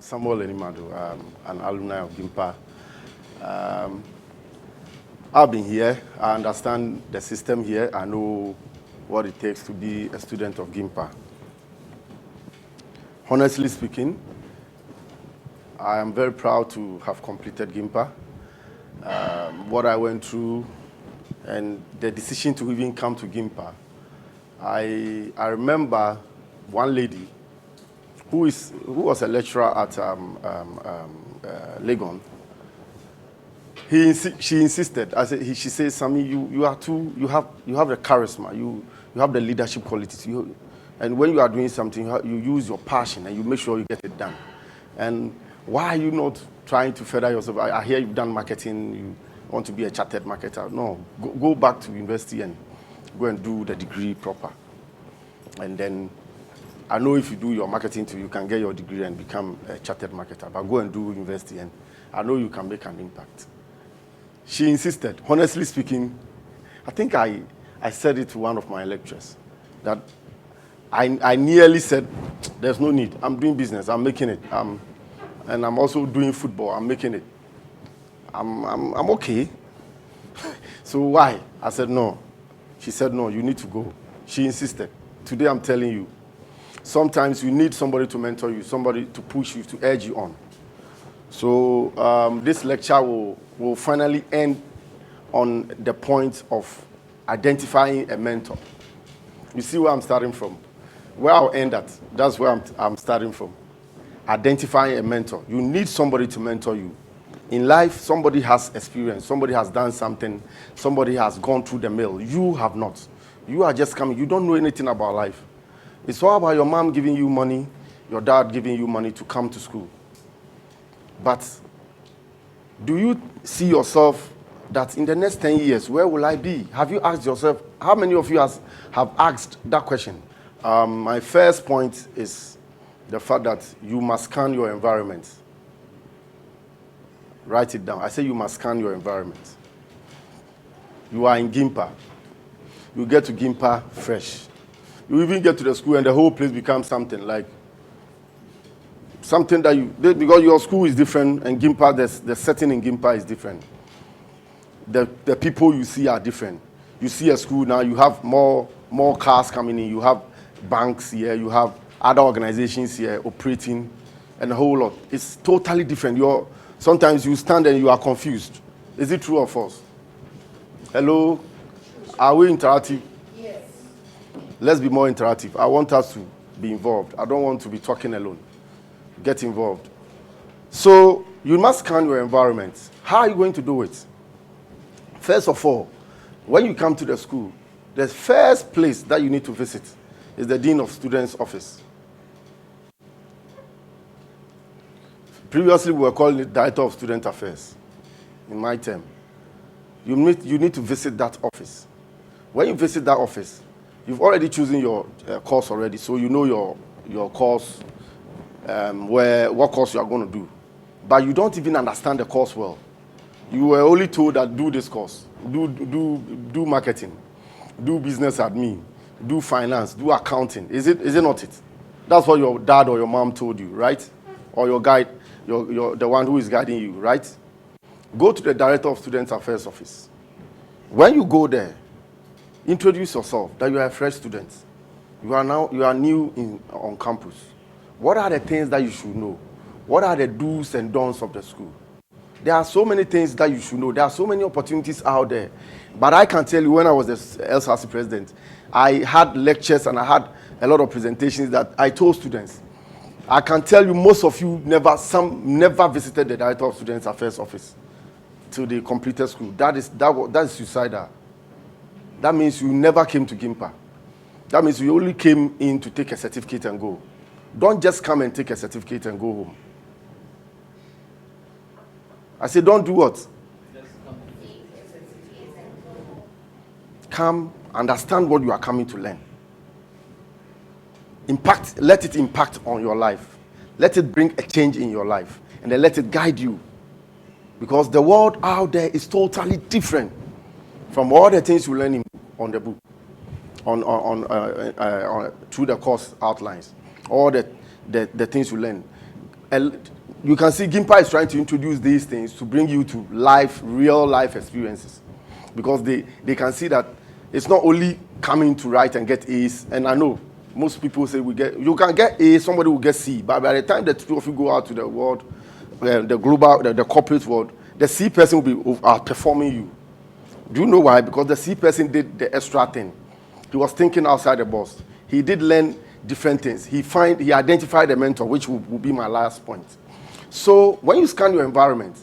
Samuel Enimadu, an alumni of GIMPA. I've been here. I understand the system here. I know what it takes to be a student of GIMPA. Honestly speaking, I am very proud to have completed GIMPA. What I went through and the decision to even come to GIMPA. I remember one lady who was a lecturer at Legon. She insisted. She says, "Sammy, you have the charisma. You have the leadership qualities. And when you are doing something, you use your passion and you make sure you get it done. And why are you not trying to further yourself? I hear you've done marketing. You want to be a chartered marketer. No, go back to university and go and do the degree proper. And then I know if you do your marketing too, you can get your degree and become a chartered marketer. But go and do university, and I know you can make an impact." She insisted. Honestly speaking, I think I said it to one of my lecturers that I nearly said, "There's no need. I'm doing business. I'm making it. And I'm also doing football. I'm making it. I'm okay." So why? I said no. She said no. You need to go. She insisted. Today I'm telling you, sometimes you need somebody to mentor you, somebody to push you, to urge you on. So this lecture will finally end on the point of identifying a mentor. You see where I'm starting from? Where I'll end at, that's where I'm starting from. Identifying a mentor. You need somebody to mentor you. In life, somebody has experience, somebody has done something, somebody has gone through the mill. You have not. You are just coming. You don't know anything about life. It's all about your mom giving you money, your dad giving you money to come to school. But do you see yourself that in the next 10 years, where will I be? Have you asked yourself, how many of you have asked that question? My first point is the fact that you must scan your environment. Write it down. I say you must scan your environment. You are in GIMPA. You get to GIMPA fresh. You even get to the school and the whole place becomes something that because your school is different and GIMPA, the setting in GIMPA is different. The people you see are different. You see a school now, you have more cars coming in, you have banks here, you have other organizations here operating, and a whole lot. It's totally different. Sometimes you stand and you are confused. Is it true or false? Hello? Are we interactive? Yes. Let's be more interactive. I want us to be involved. I don't want to be talking alone. Get involved. So you must scan your environment. How are you going to do it? First of all, when you come to the school, the first place that you need to visit is the Dean of Students' office. Previously, we were calling it Director of Student Affairs in my term. You need to visit that office. When you visit that office, you've already chosen your course already, so you know your course, what course you are going to do. But you don't even understand the course well. You were only told that do this course, do marketing, do business admin, do finance, do accounting. Is it not it? That's what your dad or your mom told you, right? Or your guide, the one who is guiding you, right? Go to the Director of Student Affairs office. When you go there, introduce yourself that you are a fresh student. You are new on campus. What are the things that you should know? What are the do's and don'ts of the school? There are so many things that you should know. There are so many opportunities out there. But I can tell you, when I was the LSRC president, I had lectures and I had a lot of presentations that I told students. I can tell you most of you never visited the Director of Students Affairs office till they completed school. That is suicidal. That means you never came to GIMPA. That means you only came in to take a certificate and go. Don't just come and take a certificate and go home. I say, don't do what? Come, understand what you are coming to learn. Let it impact on your life. Let it bring a change in your life. And then let it guide you. Because the world out there is totally different from all the things you learn on the book, through the course outlines, all the things you learn. You can see Gimpa is trying to introduce these things to bring you to life, real life experiences. Because they can see that it's not only coming to write and get A's. And I know most people say you can get A, somebody will get C. But by the time the two of you go out to the world, the global, the corporate world, the C person will be outperforming you. Do you know why? Because the C person did the extra thing. He was thinking outside the box. He did learn different things. He identified a mentor, which will be my last point. So when you scan your environment,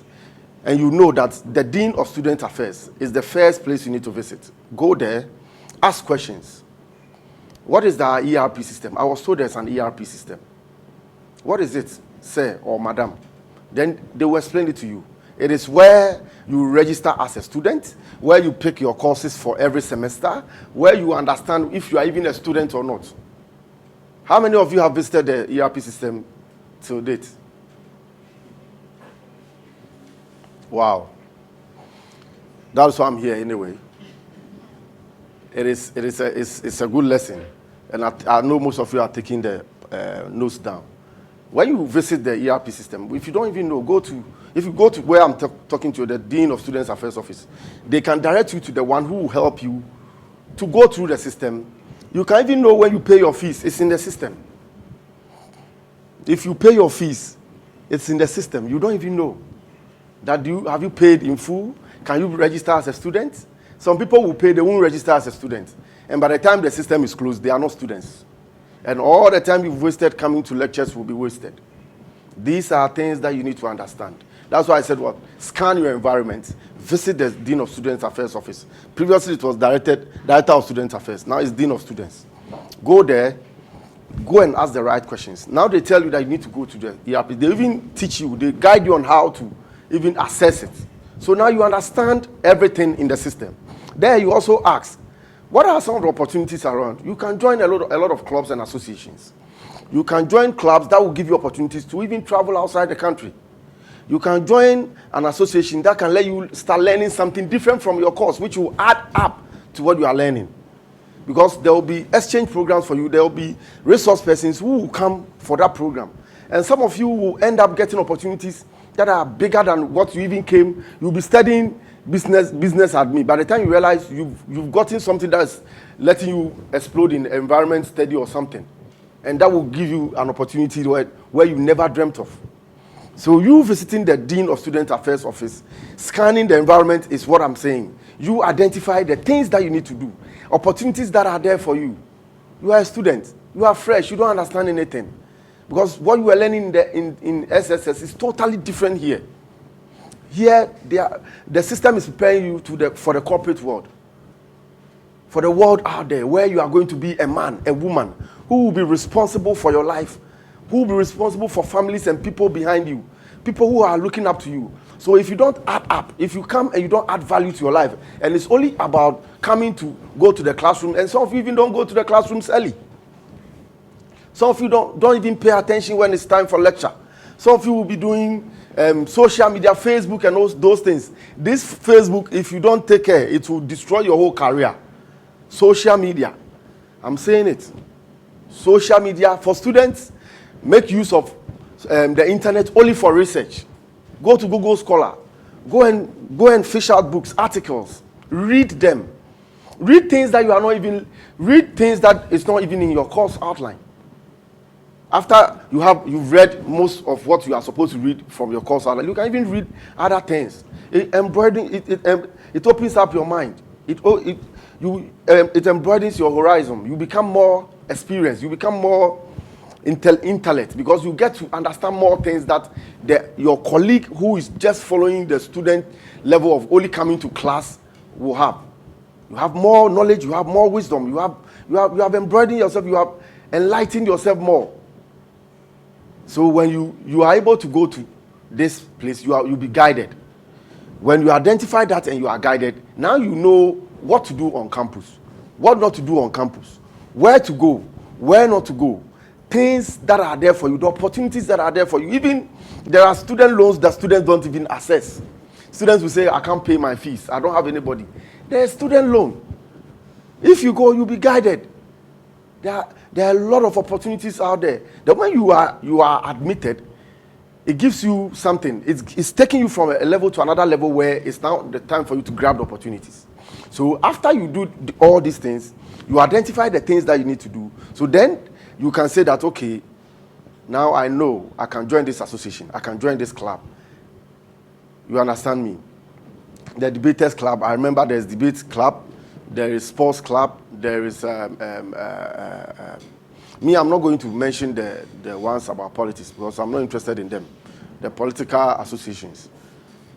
and you know that the Dean of Student Affairs is the first place you need to visit, go there, ask questions. What is the ERP system? I was told there's an ERP system. What is it, sir or madam? Then they will explain it to you. It is where you register as a student, where you pick your courses for every semester, where you understand if you are even a student or not. How many of you have visited the ERP system till date? Wow. That's why I'm here anyway. It's a good lesson. And I know most of you are taking the notes down. When you visit the ERP system, if you don't even know, if you go to where I'm talking to, the Dean of Students Affairs Office, they can direct you to the one who will help you to go through the system. You can even know when you pay your fees. It's in the system. If you pay your fees, it's in the system. You don't even know. Have you paid in full? Can you register as a student? Some people will pay, they won't register as a student. And by the time the system is closed, they are not students. And all the time you've wasted coming to lectures will be wasted. These are things that you need to understand. That's why I said scan your environment, visit the Dean of Students Affairs Office. Previously it was Director of Student Affairs. Now it's Dean of Students. Go there, go and ask the right questions. Now they tell you that you need to go to the ERP. They even teach you, they guide you on how to even assess it. So now you understand everything in the system. There you also ask, what are some of the opportunities around? You can join a lot of clubs and associations. You can join clubs that will give you opportunities to even travel outside the country. You can join an association that can let you start learning something different from your course, which will add up to what you are learning. Because there will be exchange programs for you. There will be resource persons who will come for that program. And some of you will end up getting opportunities that are bigger than what you even came. You'll be studying business admin. By the time you realize you've gotten something that's letting you explode in environment study or something. And that will give you an opportunity where you never dreamt of. So you visiting the Dean of Student Affairs Office, scanning the environment is what I'm saying. You identify the things that you need to do, opportunities that are there for you. You are a student. You are fresh. You don't understand anything. Because what you are learning in SSS is totally different here. Here, the system is preparing you for the corporate world. For the world out there, where you are going to be a man, a woman, who will be responsible for your life, who will be responsible for families and people behind you, people who are looking up to you. So if you don't add up, if you come and you don't add value to your life, and it's only about coming to go to the classroom, and some of you even don't go to the classrooms early. Some of you don't even pay attention when it's time for lecture. Some of you will be doing social media, Facebook and those things. This Facebook, if you don't take care, it will destroy your whole career. Social media. I'm saying it. Social media for students, make use of the internet only for research. Go to Google Scholar. Go and fish out books, articles. Read them. Read things that read things that is not even in your course outline. After you've read most of what you are supposed to read from your course outline, you can even read other things. It opens up your mind. It embroidens your horizon. You become more experienced. You become more intellect, because you get to understand more things that your colleague who is just following the student level of only coming to class will have. You have more knowledge. You have more wisdom. You have embroidered yourself. You have enlightened yourself more. So when you are able to go to this place, you'll be guided. When you identify that and you are guided, now you know what to do on campus, what not to do on campus, where to go, where not to go, things that are there for you, the opportunities that are there for you. Even there are student loans that students don't even access. Students will say, I can't pay my fees. I don't have anybody. There's student loan. If you go, you'll be guided. There are a lot of opportunities out there. That when you are admitted, it gives you something. It's taking you from a level to another level where it's now the time for you to grab the opportunities. So after you do all these things, you identify the things that you need to do. So then you can say that, okay, now I know I can join this association. I can join this club. You understand me? The debaters club, I remember there's debate club, there is sports club, there is me, I'm not going to mention the ones about politics because I'm not interested in them. The political associations.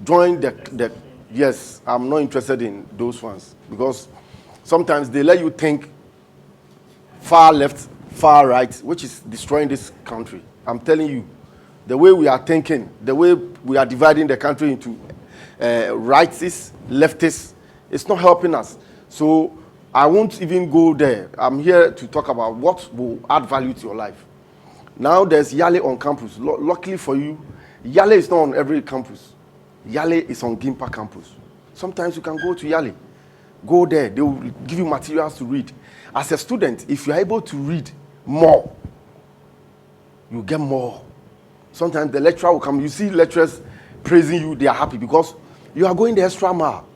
Join the yes, I'm not interested in those ones because sometimes they let you think far left, far right, which is destroying this country. I'm telling you, the way we are thinking, the way we are dividing the country into rightists, leftists, it's not helping us. So I won't even go there. I'm here to talk about what will add value to your life. Now there's Yale on campus. Luckily for you, Yale is not on every campus. Yale is on Gimpa campus. Sometimes you can go to Yale. Go there. They will give you materials to read. As a student, if you're able to read more, you get more. Sometimes the lecturer will come. You see lecturers praising you. They are happy because you are going the extra mile.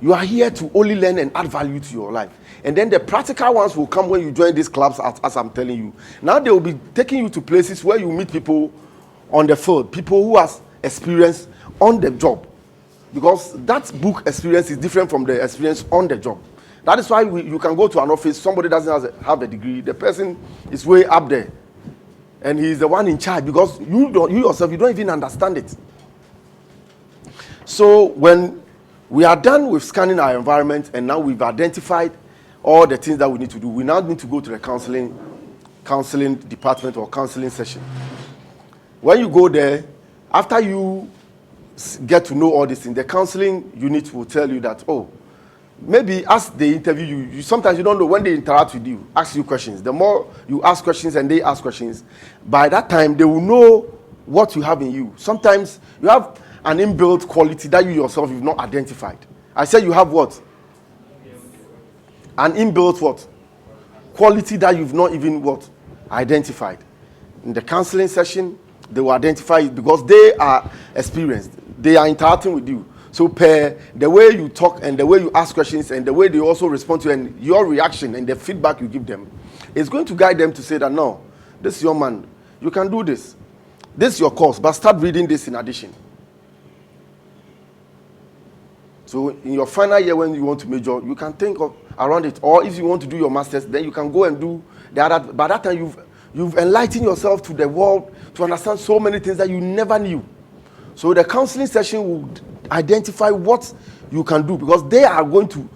You are here to only learn and add value to your life. And then the practical ones will come when you join these clubs, as I'm telling you. Now they will be taking you to places where you meet people on the field, people who has experience on the job. Because that book experience is different from the experience on the job. That is why you can go to an office, somebody doesn't have a degree, the person is way up there. And he's the one in charge because you yourself, you don't even understand it. So when we are done with scanning our environment and now we've identified all the things that we need to do, we now need to go to the counseling department or counseling session. When you go there, after you get to know all these things, the counseling unit will tell you that, oh, maybe as they interview you, sometimes you don't know when they interact with you, ask you questions. The more you ask questions and they ask questions, by that time they will know what you have in you. Sometimes you have an inbuilt quality that you yourself have not identified. I said you have what? An inbuilt what? Quality that you've not even what? Identified. In the counseling session, they will identify it because they are experienced. They are interacting with you. So the way you talk and the way you ask questions and the way they also respond to you and your reaction and the feedback you give them is going to guide them to say that, no, this is your man. You can do this. This is your course, but start reading this in addition. So in your final year when you want to major, you can think of around it. Or if you want to do your master's, then you can go and do the other. By that time, you've enlightened yourself to the world to understand so many things that you never knew. So the counseling session will identify what you can do because they are going to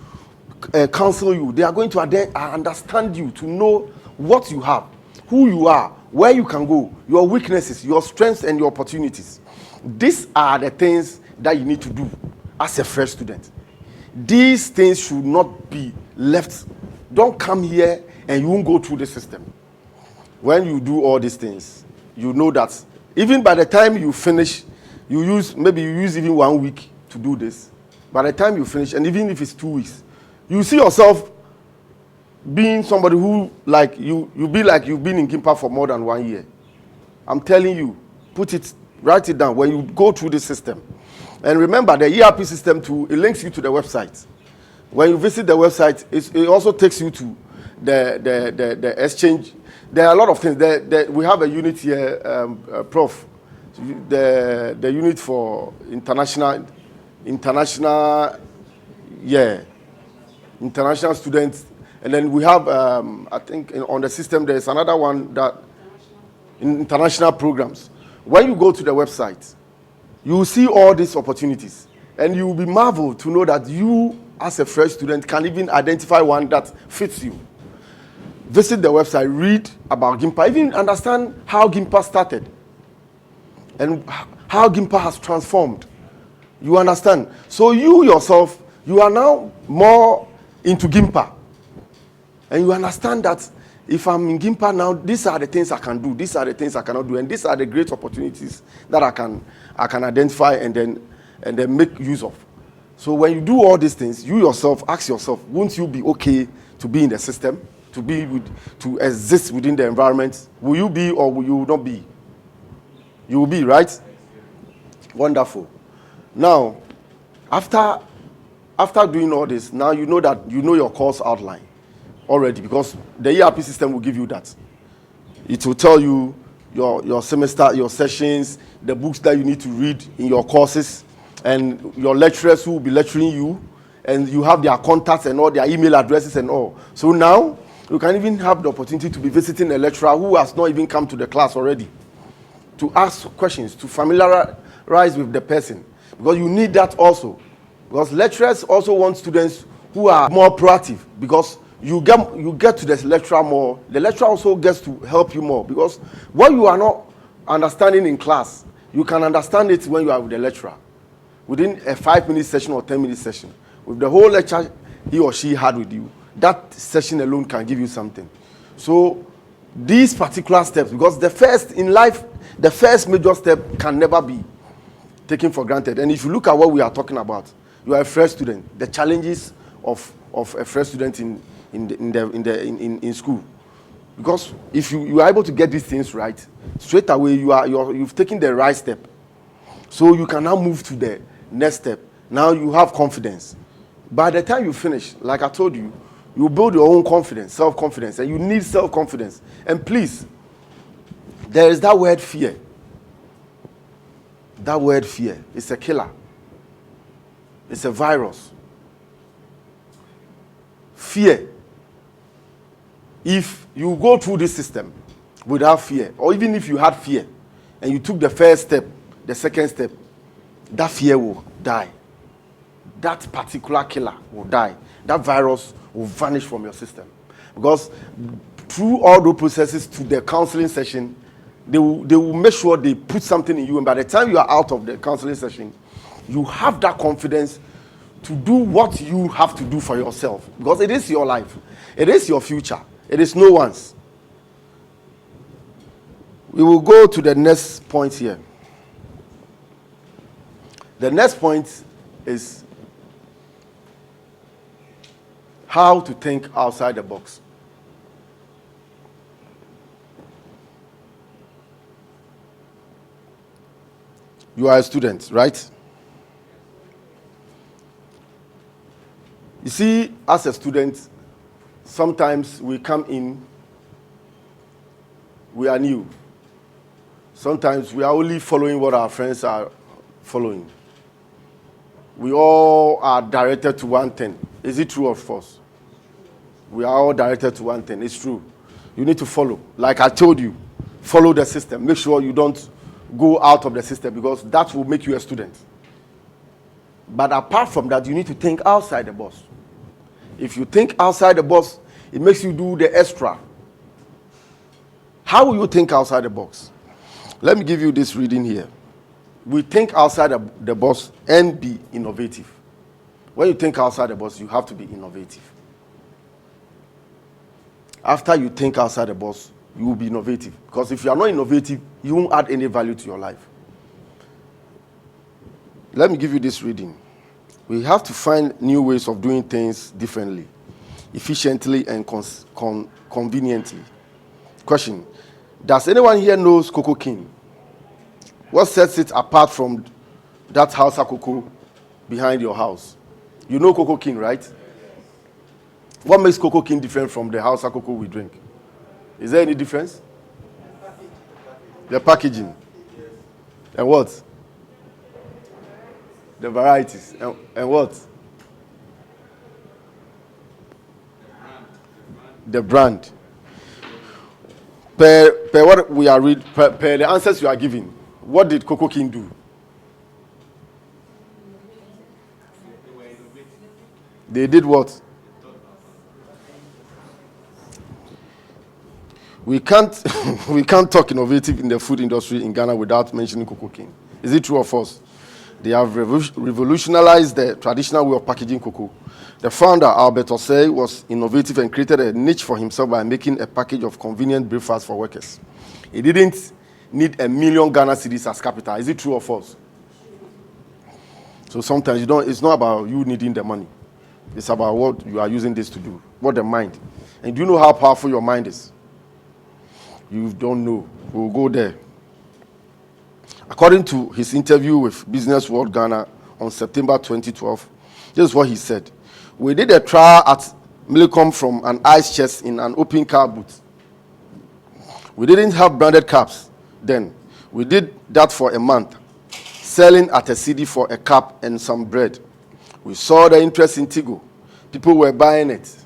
counsel you. They are going to understand you, to know what you have, who you are, where you can go, your weaknesses, your strengths, and your opportunities. These are the things that you need to do as a fresh student. These things should not be left. Don't come here and you won't go through the system. When you do all these things, you know that even by the time you finish, you use even 1 week to do this. By the time you finish, and even if it's 2 weeks, you see yourself being somebody who, like, you'll be like you've been in Gimpa for more than 1 year. I'm telling you, write it down when you go through this system. And remember, the ERP system too, it links you to the website. When you visit the website, it also takes you to the exchange. There are a lot of things. We have a unit here, Prof. The unit for international students. And then we have, I think on the system, there's another one that international programs. When you go to the website, you will see all these opportunities. And you will be marveled to know that you, as a fresh student, can even identify one that fits you. Visit the website, read about Gimpa, even understand how Gimpa started and how Gimpa has transformed. You understand? So you yourself, you are now more into Gimpa. And you understand that if I'm in Gimpa now, these are the things I can do, these are the things I cannot do, and these are the great opportunities that I can identify and then make use of. So when you do all these things, you yourself ask yourself, won't you be okay to be in the system, to exist within the environment? Will you be or will you not be? You will be, right? Wonderful. Now, after doing all this, now you know that you know your course outline already, because the ERP system will give you that. It will tell you your semester, your sessions, the books that you need to read in your courses, and your lecturers who will be lecturing you, and you have their contacts and all their email addresses and all. So now you can even have the opportunity to be visiting a lecturer who has not even come to the class already, to ask questions, to familiarize with the person, because you need that also. Because lecturers also want students who are more proactive, because you get to the lecturer more. The lecturer also gets to help you more, because what you are not understanding in class, you can understand it when you are with the lecturer within a 5-minute session or 10-minute session. With the whole lecture he or she had with you, that session alone can give you something. So these particular steps, because the first major step can never be taken for granted. And if you look at what we are talking about, you are a fresh student. The challenges of a fresh student in school, because if you are able to get these things right, straight away you've taken the right step. So you can now move to the next step. Now you have confidence. By the time you finish, like I told you, you build your own confidence, self-confidence, and you need self-confidence. And please, there is that word fear. That word fear is a killer. It's a virus. Fear. If you go through this system without fear, or even if you had fear and you took the first step, the second step, that fear will die. That particular killer will die. That virus will vanish from your system. Because through all those processes to the counseling session, they will make sure they put something in you, and by the time you are out of the counseling session, you have that confidence to do what you have to do for yourself, because it is your life, it is your future, it is no one's. We will go to the next point here. The next point is how to think outside the box. You are a student, right? You see, as a student, sometimes we come in, we are new. Sometimes we are only following what our friends are following. We all are directed to one thing. Is it true or false? We are all directed to one thing. It's true. You need to follow. Like I told you, follow the system. Make sure you don't go out of the system, because that will make you a student. But apart from that, you need to think outside the box. If you think outside the box, it makes you do the extra. How will you think outside the box? Let me give you this reading here. We think outside the box and be innovative. When you think outside the box, you have to be innovative. After you think outside the box, you will be innovative. Because if you are not innovative, you won't add any value to your life. Let me give you this reading. We have to find new ways of doing things differently, efficiently, and conveniently. Question: does anyone here knows Cocoa King? What sets it apart from that house of cocoa behind your house? You know Cocoa King, right? What makes Cocoa King different from the house of cocoa we drink? Is there any difference? The packaging. And what? The varieties. And what? The brand. Per what we are read, per the answers you are giving, what did Cocoa King do? They did what? We can't talk innovative in the food industry in Ghana without mentioning Cocoa King. Is it true or false? They have revolutionized the traditional way of packaging cocoa. The founder, Albert Osei, was innovative and created a niche for himself by making a package of convenient breakfast for workers. He didn't need $1 million Ghana cedis as capital. Is it true or false? So sometimes it's not about you needing the money. It's about what you are using this to do, what the mind. And do you know how powerful your mind is? You don't know. We'll go there. According to his interview with Business World Ghana on September 2012, this is what he said. We did a trial at Millicom from an ice chest in an open car boot. We didn't have branded caps then. We did that for a month, selling at a CD for a cap and some bread. We saw the interest in Tigo. People were buying it.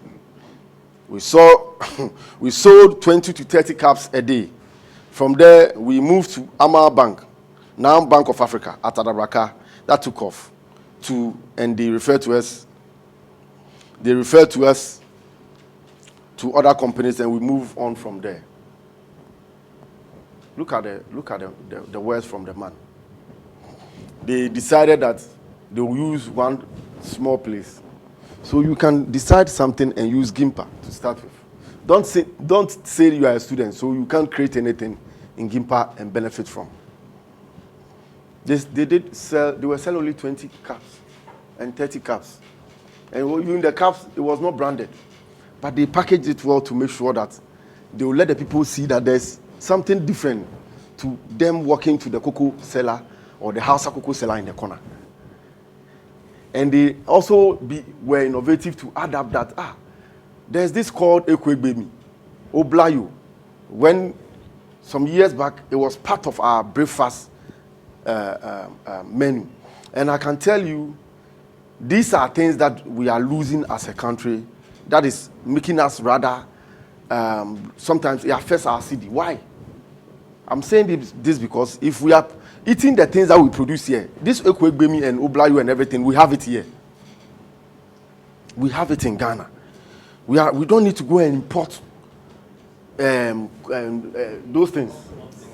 We sold 20 to 30 caps a day. From there, we moved to Yamaha Bank, now Bank of Africa, at Adabraka. That took off. And they referred to us to other companies, and we move on from there. Look at the words from the man. They decided that they will use one small place. So you can decide something and use Gimpa to start with. Don't say you are a student, so you can't create anything in Gimpa and benefit from. They were selling only 20 caps and 30 caps. And in the caps, it was not branded. But they packaged it well to make sure that they will let the people see that there's something different to them walking to the cocoa seller or the house cocoa seller in the corner. And they also were innovative to add up that, there's this called Ekwegbemi, Oblayo. When some years back, it was part of our breakfast menu. And I can tell you, these are things that we are losing as a country that is making us rather, sometimes it affects our city. Why? I'm saying this because if we are eating the things that we produce here, this Ekwegbemi and Oblayo and everything, we have it here. We have it in Ghana. We don't need to go and import those things,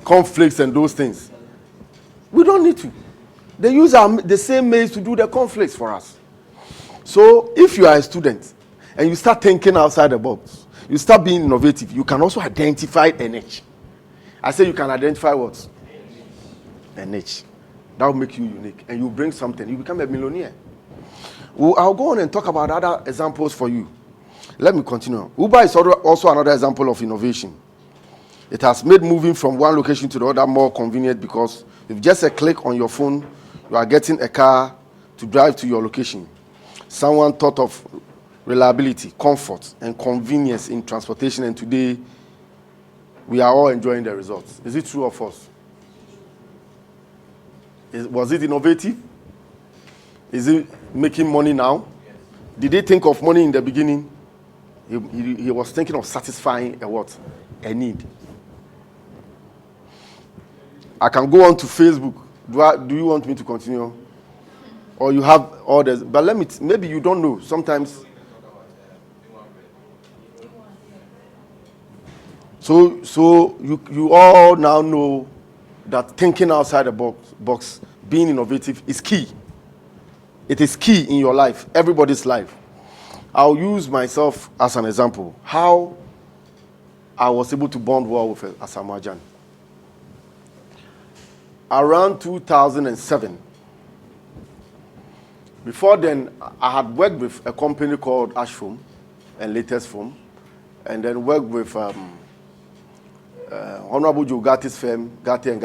cornflakes and those things. We don't need to. They use the same maize to do the cornflakes for us. So if you are a student and you start thinking outside the box, you start being innovative, you can also identify a niche. I say you can identify what? A niche. That will make you unique. And you bring something. You become a millionaire. Well, I'll go on and talk about other examples for you. Let me continue. Uber is also another example of innovation. It has made moving from one location to the other more convenient because with just a click on your phone, you are getting a car to drive to your location. Someone thought of reliability, comfort, and convenience in transportation, and today we are all enjoying the results. Is it true or false? Was it innovative? Is it making money now? Did they think of money in the beginning? He was thinking of satisfying a what? A need. I can go on to Facebook. Do you want me to continue? Or you have orders? But maybe you don't know. Sometimes. So you all now know that thinking outside the box, being innovative is key. It is key in your life, everybody's life. I'll use myself as an example. How I was able to bond well with Asamajan. Around 2007. Before then, I had worked with a company called Ash Foam and Latest Foam, and then worked with Honorable Joe Gatti's firm, Gatti and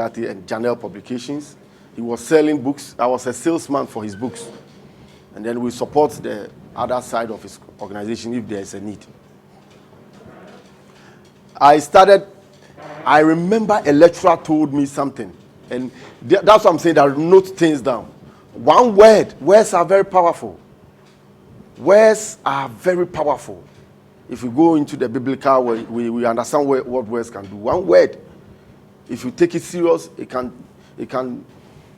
Janelle Publications. He was selling books. I was a salesman for his books. And then we support the other side of his organization if there is a need. I remember a lecturer told me something. And that's what I'm saying, that note things down. One word. Words are very powerful. Words are very powerful. If we go into the biblical, we understand what words can do. One word, if you take it serious, it can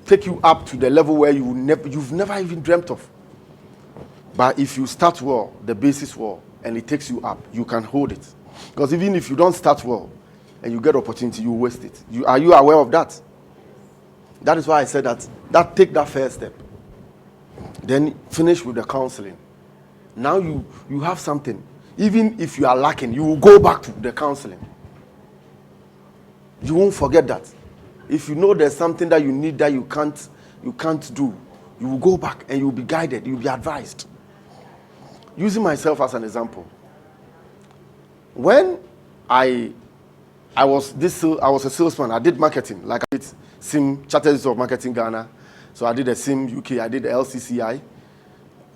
take you up to the level where you've never even dreamt of. But if you start well, the basis well, and it takes you up, you can hold it. Because even if you don't start well, and you get opportunity, you waste it. Are you aware of that? That is why I said that take that first step. Then finish with the counseling. Now you have something. Even if you are lacking, you will go back to the counseling. You won't forget that. If you know there's something that you need that you can't do, you will go back and you will be guided, you will be advised. Using myself as an example. When I was a salesman, I did marketing, like I did SIM, Chartered Institute of Marketing Ghana. So I did the SIM UK, I did the LCCI.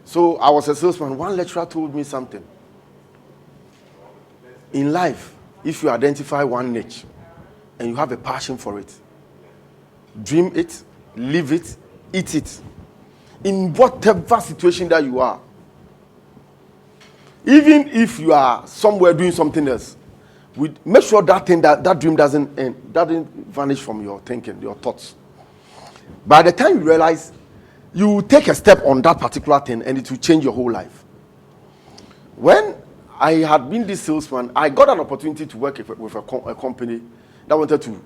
So I was a salesman. One lecturer told me something. In life, if you identify one niche and you have a passion for it, dream it, live it, eat it, in whatever situation that you are, even if you are somewhere doing something else, make sure that thing, that dream doesn't end, doesn't vanish from your thinking, your thoughts. By the time you realize, you will take a step on that particular thing and it will change your whole life. When I had been this salesman, I got an opportunity to work with a company that wanted to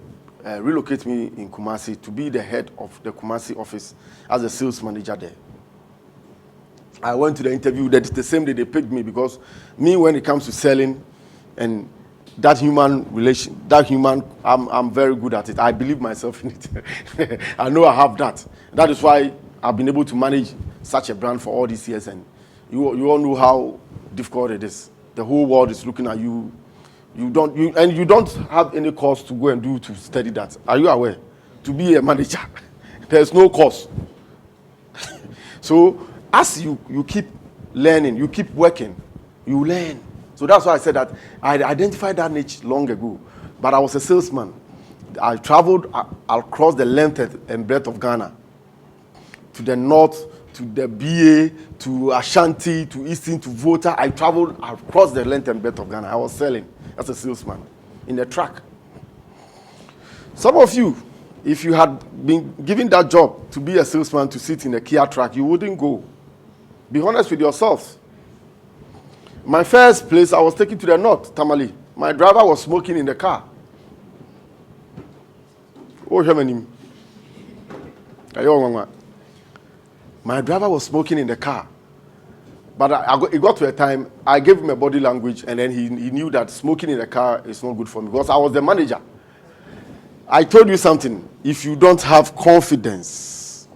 relocate me in Kumasi to be the head of the Kumasi office as a sales manager there. I went to the interview. The same day they picked me, because me, when it comes to selling and that human relation, I'm very good at it. I believe myself in it. I know I have that. That is why I've been able to manage such a brand for all these years. And you all know how difficult it is. The whole world is looking at you. You don't have any course to go and do to study that. Are you aware? To be a manager, there's no course. So as you keep learning, you keep working, you learn. So that's why I said that I identified that niche long ago. But I was a salesman. I traveled across the length and breadth of Ghana, to the north, to the BA, to Ashanti, to Eastern, to Volta. I traveled across the length and breadth of Ghana. I was selling as a salesman in the truck. Some of you, if you had been given that job to be a salesman, to sit in a Kia truck, you wouldn't go. Be honest with yourselves. My first place, I was taken to the north, Tamale. My driver was smoking in the car. Oh, how many? My driver was smoking in the car. But it got to a time, I gave him a body language, and then he knew that smoking in the car is not good for me, because I was the manager. I told you something. If you don't have confidence,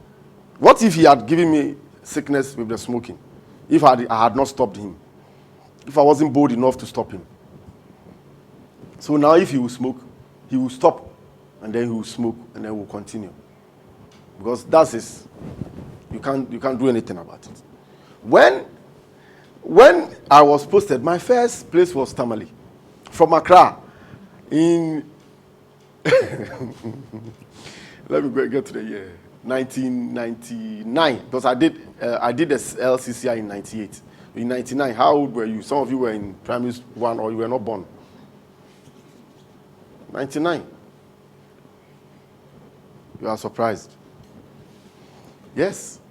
what if he had given me sickness with the smoking? If I had not stopped him? If I wasn't bold enough to stop him? So now if he will smoke, he will stop, and then he will smoke, and then we'll continue. Because that's his. You can't do anything about it. When I was posted, my first place was Tamale, from Accra. Let me get to the year 1999, because I did the LCCI in 98. In 99, how old were you? Some of you were in primary 1, or you were not born. 99. You are surprised. Yes.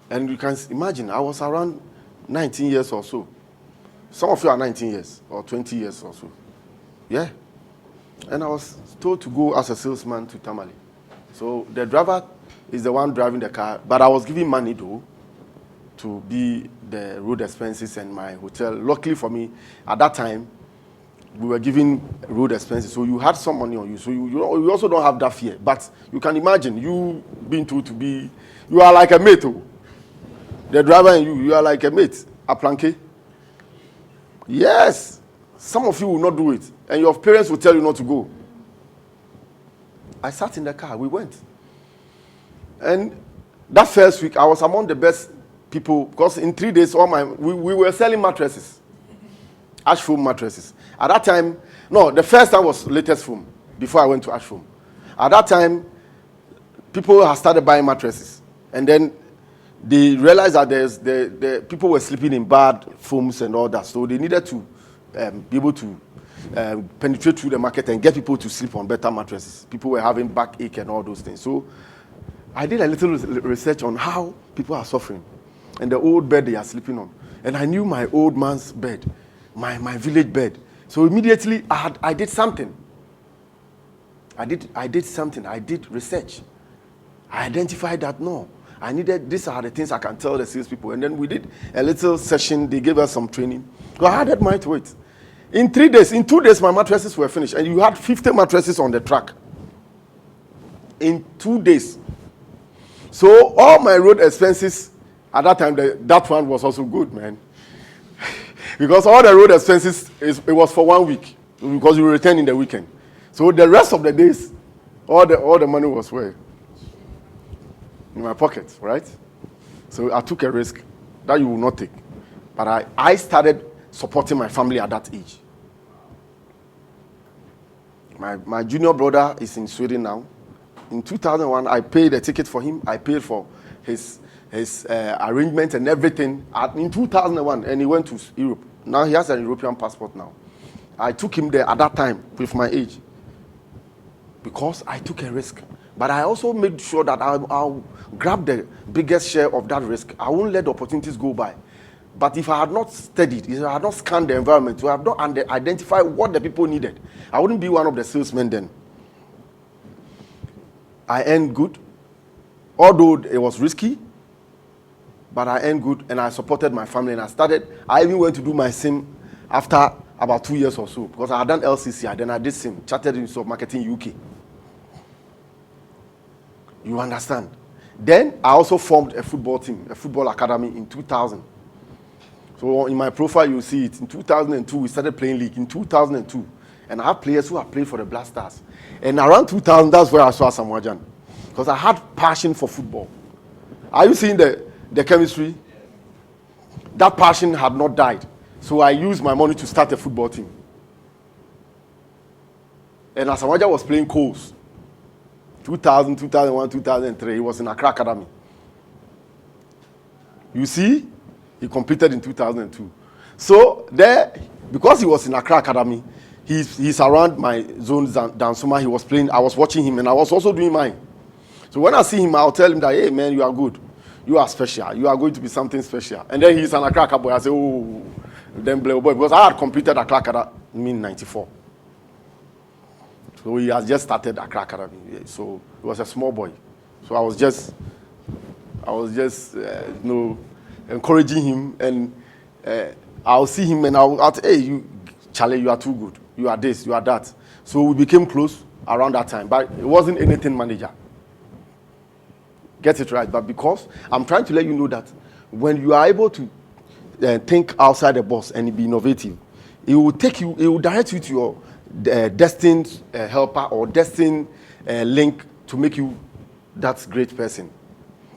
And you can imagine, I was around 19 years or so. Some of you are 19 years or 20 years or so. Yeah. And I was told to go as a salesman to Tamale. So the driver is the one driving the car, but I was giving money, though, to be the road expenses and my hotel. Luckily for me, at that time, we were giving road expenses, so you had some money on you. So you also don't have that fear. But you can imagine, you being told to be, you are like a mate, oh. The driver and you are like a mate, a planke. Yes. Some of you will not do it, and your parents will tell you not to go. I sat in the car, we went. And that first week, I was among the best people, because in 3 days, we were selling mattresses, ash foam mattresses. At that time, the first time was latest foam, before I went to ash foam. At that time, people had started buying mattresses, and then they realized that the people were sleeping in bad foams and all that, so they needed to be able to penetrate through the market and get people to sleep on better mattresses. People were having backache and all those things. So I did a little research on how people are suffering and the old bed they are sleeping on. And I knew my old man's bed, my village bed. So immediately I did something. I did something. I did research. I identified that these are the things I can tell the salespeople. And then we did a little session. They gave us some training. So I added mine to it. In 2 days, my mattresses were finished. And you had 50 mattresses on the track. In 2 days. So all my road expenses, at that time, that one was also good, man. Because all the road expenses, it was for 1 week. Because we returned in the weekend. So the rest of the days, all the money was where? In my pocket, right? So I took a risk that you will not take. But I started supporting my family at that age. My junior brother is in Sweden now. In 2001, I paid a ticket for him. I paid for his arrangement and everything in 2001, and he went to Europe. Now he has an European passport now. I took him there at that time with my age because I took a risk. But I also made sure that I'll grab the biggest share of that risk. I won't let the opportunities go by. But if I had not studied, if I had not scanned the environment, if I had not identified what the people needed, I wouldn't be one of the salesmen then. I earned good, although it was risky, but I earned good and I supported my family and I even went to do my SIM after about 2 years or so because I had done LCC, then I did SIM, Chartered Institute of Marketing UK. You understand? Then I also formed a football team, a football academy in 2000. So in my profile, you see it. In 2002, we started playing league. In 2002, and I have players who have played for the Black Stars. And around 2000, that's where I saw Samoa Jan. Because I had passion for football. Are you seeing the chemistry? That passion had not died. So I used my money to start a football team. And as Samoa Jan was playing Coles, 2000, 2001, 2003, he was in Accra Academy. You see? He competed in 2002. So there, because he was in Accra Academy, he's around my zone down summer. He was playing. I was watching him, and I was also doing mine. So when I see him, I'll tell him that, hey man, you are good. You are special. You are going to be something special. And then he's an Accra boy. I say, oh, then play boy, because I had competed at Accra Academy in '94. So he has just started Accra Academy. So he was a small boy. So I was just encouraging him, and I'll see him and I'll say, hey, you, Charlie, you are too good. You are this, you are that. So we became close around that time, but it wasn't anything manager. Get it right, but because I'm trying to let you know that when you are able to think outside the box and be innovative, it will direct you to your destined helper or destined link to make you that great person.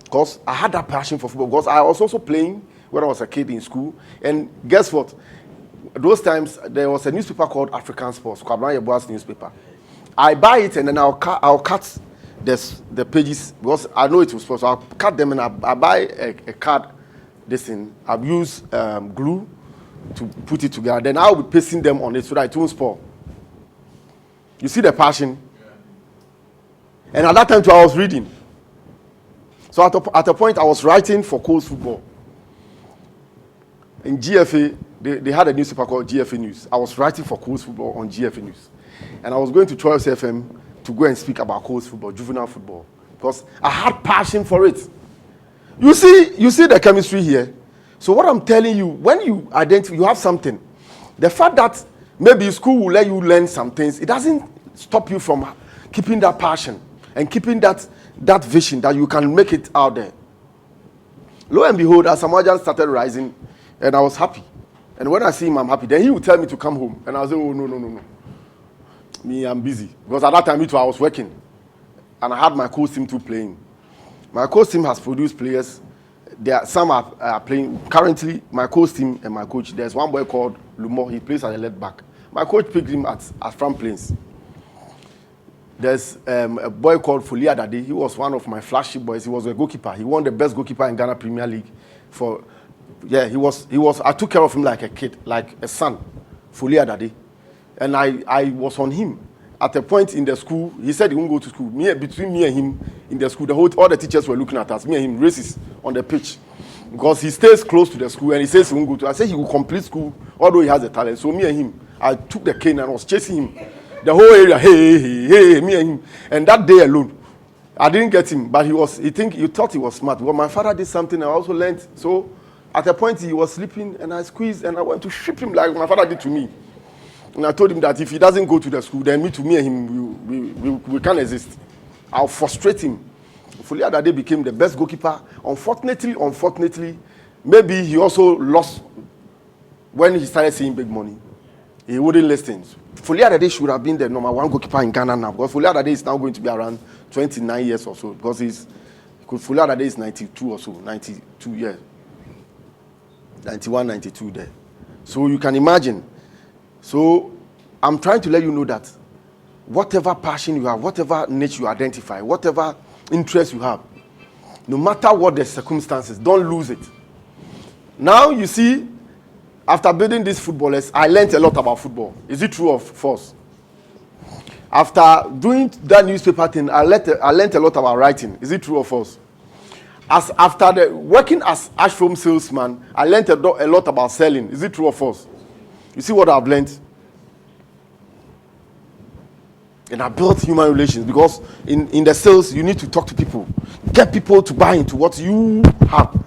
Because I had that passion for football. Because I was also playing when I was a kid in school. And guess what? Those times, there was a newspaper called African Sports, Kwabena Yeboah's newspaper. I buy it and then I'll cut the pages because I know it was sports. So I'll cut them and I buy a card, this thing. I've used glue to put it together. Then I'll be pasting them on it so that it won't spoil. You see the passion? And at that time too, I was reading. So at a point, I was writing for Coles Football. In GFA, they had a newspaper called GFA News. I was writing for Coles Football on GFA News. And I was going to 12 FM to go and speak about Coles Football, juvenile football. Because I had passion for it. You see the chemistry here? So what I'm telling you, when you identify, you have something. The fact that maybe school will let you learn some things, it doesn't stop you from keeping that passion and keeping that vision that you can make it out there. Lo and behold, as Samoa Jan started rising, and I was happy. And when I see him, I'm happy. Then he would tell me to come home. And I'll say, oh, no. Me, I'm busy. Because at that time, I was working. And I had my coach team too playing. My coach team has produced players. Some are playing. Currently, my coach team and my coach, there's one boy called Lumo. He plays at the left back. My coach picked him at front planes. There's a boy called Folia Dade. He was one of my flagship boys. He was a goalkeeper. He won the best goalkeeper in Ghana Premier League. He was. I took care of him like a kid, like a son. Folia Dade, and I was on him. At a point in the school, he said he won't go to school. Between me and him in the school, all the teachers were looking at us. Me and him races on the pitch because he stays close to the school and he says he won't go to. I said he will complete school, although he has the talent. So me and him, I took the cane and I was chasing him. The whole area, hey, me and him. And that day alone, I didn't get him, but he thought he was smart. Well, my father did something I also learned. So at a point, he was sleeping, and I squeezed, and I went to strip him like my father did to me. And I told him that if he doesn't go to the school, then me and him, we can't exist. I'll frustrate him. Folia Dade became the best goalkeeper. Unfortunately, maybe he also lost when he started seeing big money. He wouldn't listen. Folia Adade should have been the number one goalkeeper in Ghana now, because Folia Adade is now going to be around 29 years or so, because Folia Adade is 92 or so, 92 years. 91, 92 there. So you can imagine. So I'm trying to let you know that whatever passion you have, whatever niche you identify, whatever interest you have, no matter what the circumstances, don't lose it. Now you see, after building these footballers, I learned a lot about football. Is it true or false? After doing that newspaper thing, I learned a lot about writing. Is it true or false? After working as ash foam salesman, I learned a lot about selling. Is it true or false? You see what I've learned? And I built human relations, because in the sales, you need to talk to people. Get people to buy into what you have.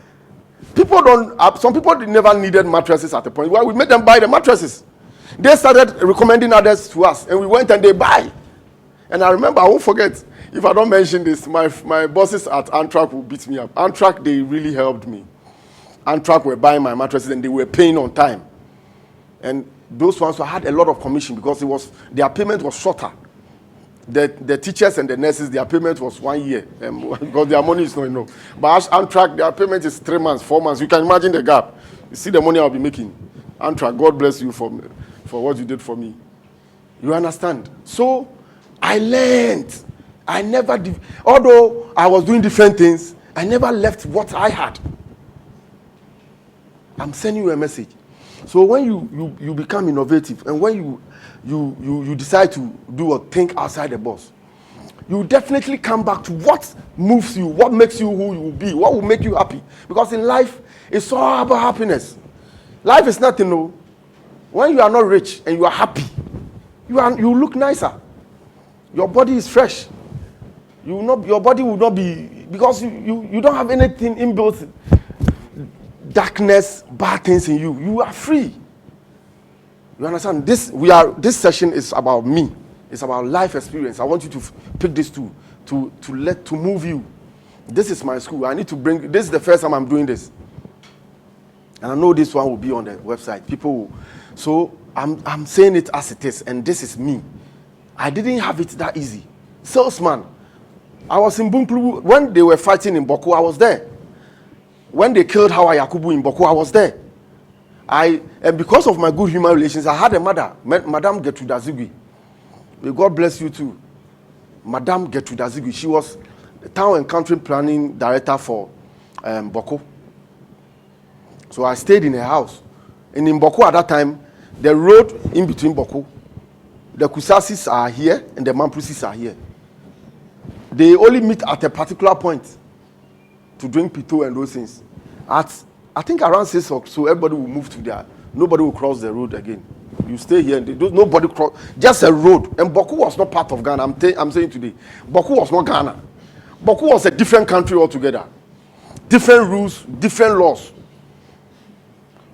Some people never needed mattresses at the point where we made them buy the mattresses. They started recommending others to us, and we went and they buy. And I remember, I won't forget, if I don't mention this, my bosses at Antrak will beat me up. Antrak, they really helped me. Antrak were buying my mattresses and they were paying on time. And those ones had a lot of commission, because their payment was shorter. The teachers and the nurses, their payment was 1 year, because their money is not enough. But Amtrak, their payment is 3 months, 4 months. You can imagine the gap. You see the money I'll be making. Amtrak, God bless you for what you did for me. You understand? So I learned. Although I was doing different things, I never left what I had. I'm sending you a message. So when you become innovative, and when you decide to do or think outside the box, you definitely come back to what moves you, what makes you who you will be, what will make you happy. Because in life, it's all about happiness. Life is nothing, no. When you are not rich and you are happy, you look nicer. Your body is fresh. Your body will not be, because you don't have anything inbuilt, darkness, bad things in you. You are free. You understand? This session is about me. It's about life experience. I want you to pick this to move you. This is my school. I need to bring. This is the first time I'm doing this, and I know this one will be on the website. So I'm saying it as it is, and this is me. I didn't have it that easy. Salesman. I was in Bunkuru when they were fighting in Boko. I was there. When they killed Hawa Yakubu in Boko, I was there. And because of my good human relations, I had a mother, Madame Gertrude Azigui. May God bless you too. Madame Gertrude Azigui. She was the town and country planning director for Boko. So I stayed in her house. And in Boko at that time, the road in between Boko, the Kusasis are here and the Mampusis are here. They only meet at a particular point to drink pito and those things. I think around 6 or so, everybody will move to there. Nobody will cross the road again. You stay here, and nobody cross. Just a road. And Boku was not part of Ghana. I'm saying today, Boku was not Ghana. Boku was a different country altogether. Different rules, different laws.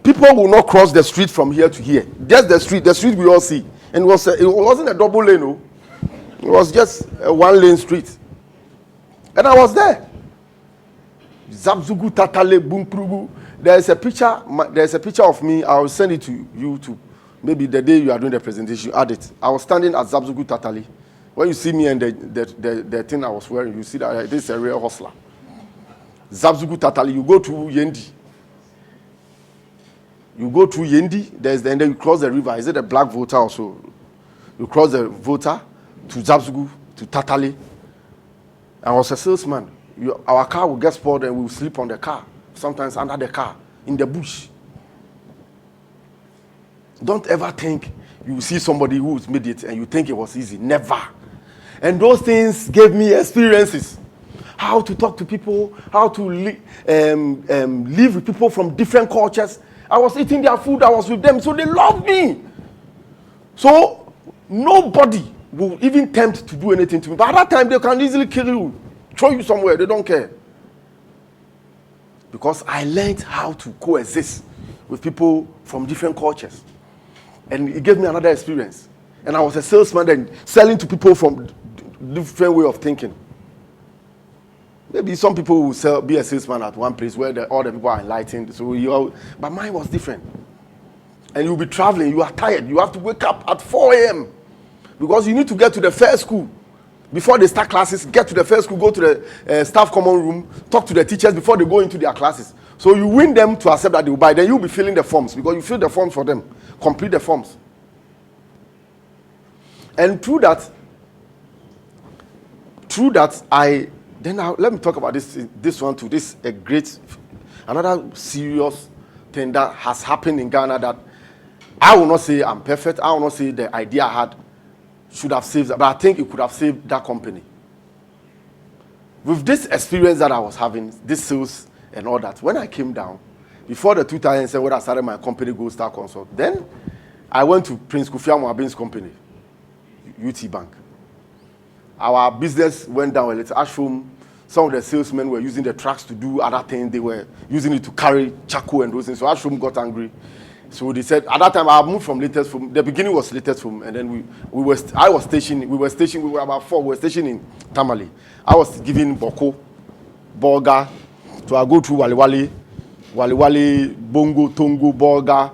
People will not cross the street from here to here. Just the street we all see. And it wasn't a double lane, no. It was just a one-lane street. And I was there. Zabzugu Tatale Bunkrugu. There's a picture of me. I will send it to you to maybe the day you are doing the presentation, add it. I was standing at Zabzugu Tatali. When you see me and the thing I was wearing, you see that this is a real hustler. Zabzugu Tatali, you go to Yendi. You go through Yendi, and then you cross the river. Is it a black Volta also? You cross the Volta to Zabzugu, to Tatali. I was a salesman. Our car will get spoiled and we will sleep on the car. Sometimes under the car, in the bush. Don't ever think you see somebody who's made it and you think it was easy. Never. And those things gave me experiences. How to talk to people, how to live with people from different cultures. I was eating their food, I was with them, so they loved me. So nobody will even tempt to do anything to me. But at that time, they can easily kill you, throw you somewhere, they don't care. Because I learned how to coexist with people from different cultures. And it gave me another experience. And I was a salesman then, selling to people from different way of thinking. Maybe some people will be a salesman at one place where all the people are enlightened. But mine was different. and you'll be traveling, you are tired, you have to wake up at 4 a.m. because you need to get to the first school. Before they start classes, get to the first school, go to the staff common room, talk to the teachers before they go into their classes. So you win them to accept that they will buy. Then you'll be filling the forms because you fill the forms for them. Complete the forms. And through that, let me talk about this one too. This is another serious thing that has happened in Ghana that I will not say I'm perfect. I will not say the idea I had should have saved, but I think it could have saved that company. With this experience that I was having, this sales and all that, when I came down, before the 2007 when I started my company, Gold Star Consult, then I went to Prince Kofi Amuabin's company, UT Bank. Our business went down a little. Ashfom, some of the salesmen were using the trucks to do other things. They were using it to carry charcoal and those things. So Ashfom got angry. So they said, at that time, I moved from Latest Film. The beginning was Latest Film, and then we were about 4. We were stationed in Tamale. I was giving Boko, Borga, so I go through Waliwali, Bongo, Tongo, Borga,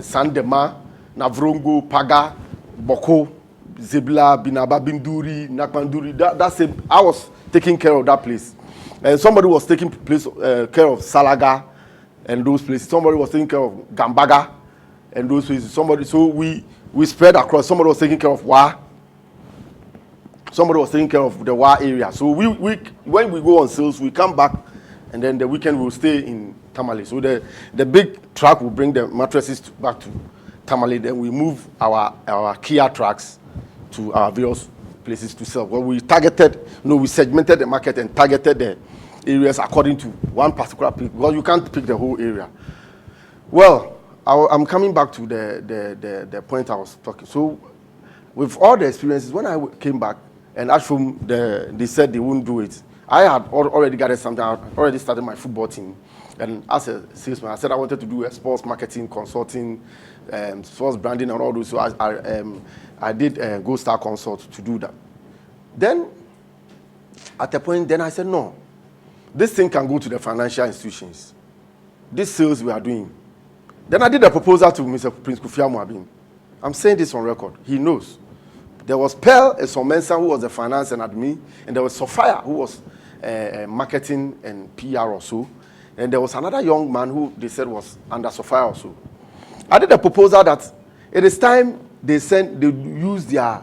Sandema, Navrongo, Paga, Boko, Zebla, Binaba, Binduri, Nakmanduri. That's it. I was taking care of that place. And somebody was taking care of Salaga and those places. Somebody was taking care of Gambaga and those places. So we spread across. Somebody was taking care of Wa. Somebody was taking care of the Wa area. So when we go on sales, we come back, and then the weekend we'll stay in Tamale. So the big truck will bring the mattresses back to Tamale. Then we move our Kia trucks to our various places to sell. Well, we segmented the market and targeted the areas according to one particular pick, because you can't pick the whole area. Well, I'm coming back to the point I was talking. So with all the experiences, when I came back and actually they said they wouldn't do it, I had already gathered something. I had already started my football team. And as a salesman, I said I wanted to do a sports marketing, consulting, sports branding and all those. So I did Gold Star Consult to do that. Then at a point, I said, no, this thing can go to the financial institutions. This sales we are doing. Then I did a proposal to Mr. Prince Kofi Amuabin. I'm saying this on record. He knows. There was Pearl Esomensa, who was the finance and admin, and there was Sophia, who was marketing and PR also. And there was another young man who they said was under Sophia also. I did a proposal that it is time they use their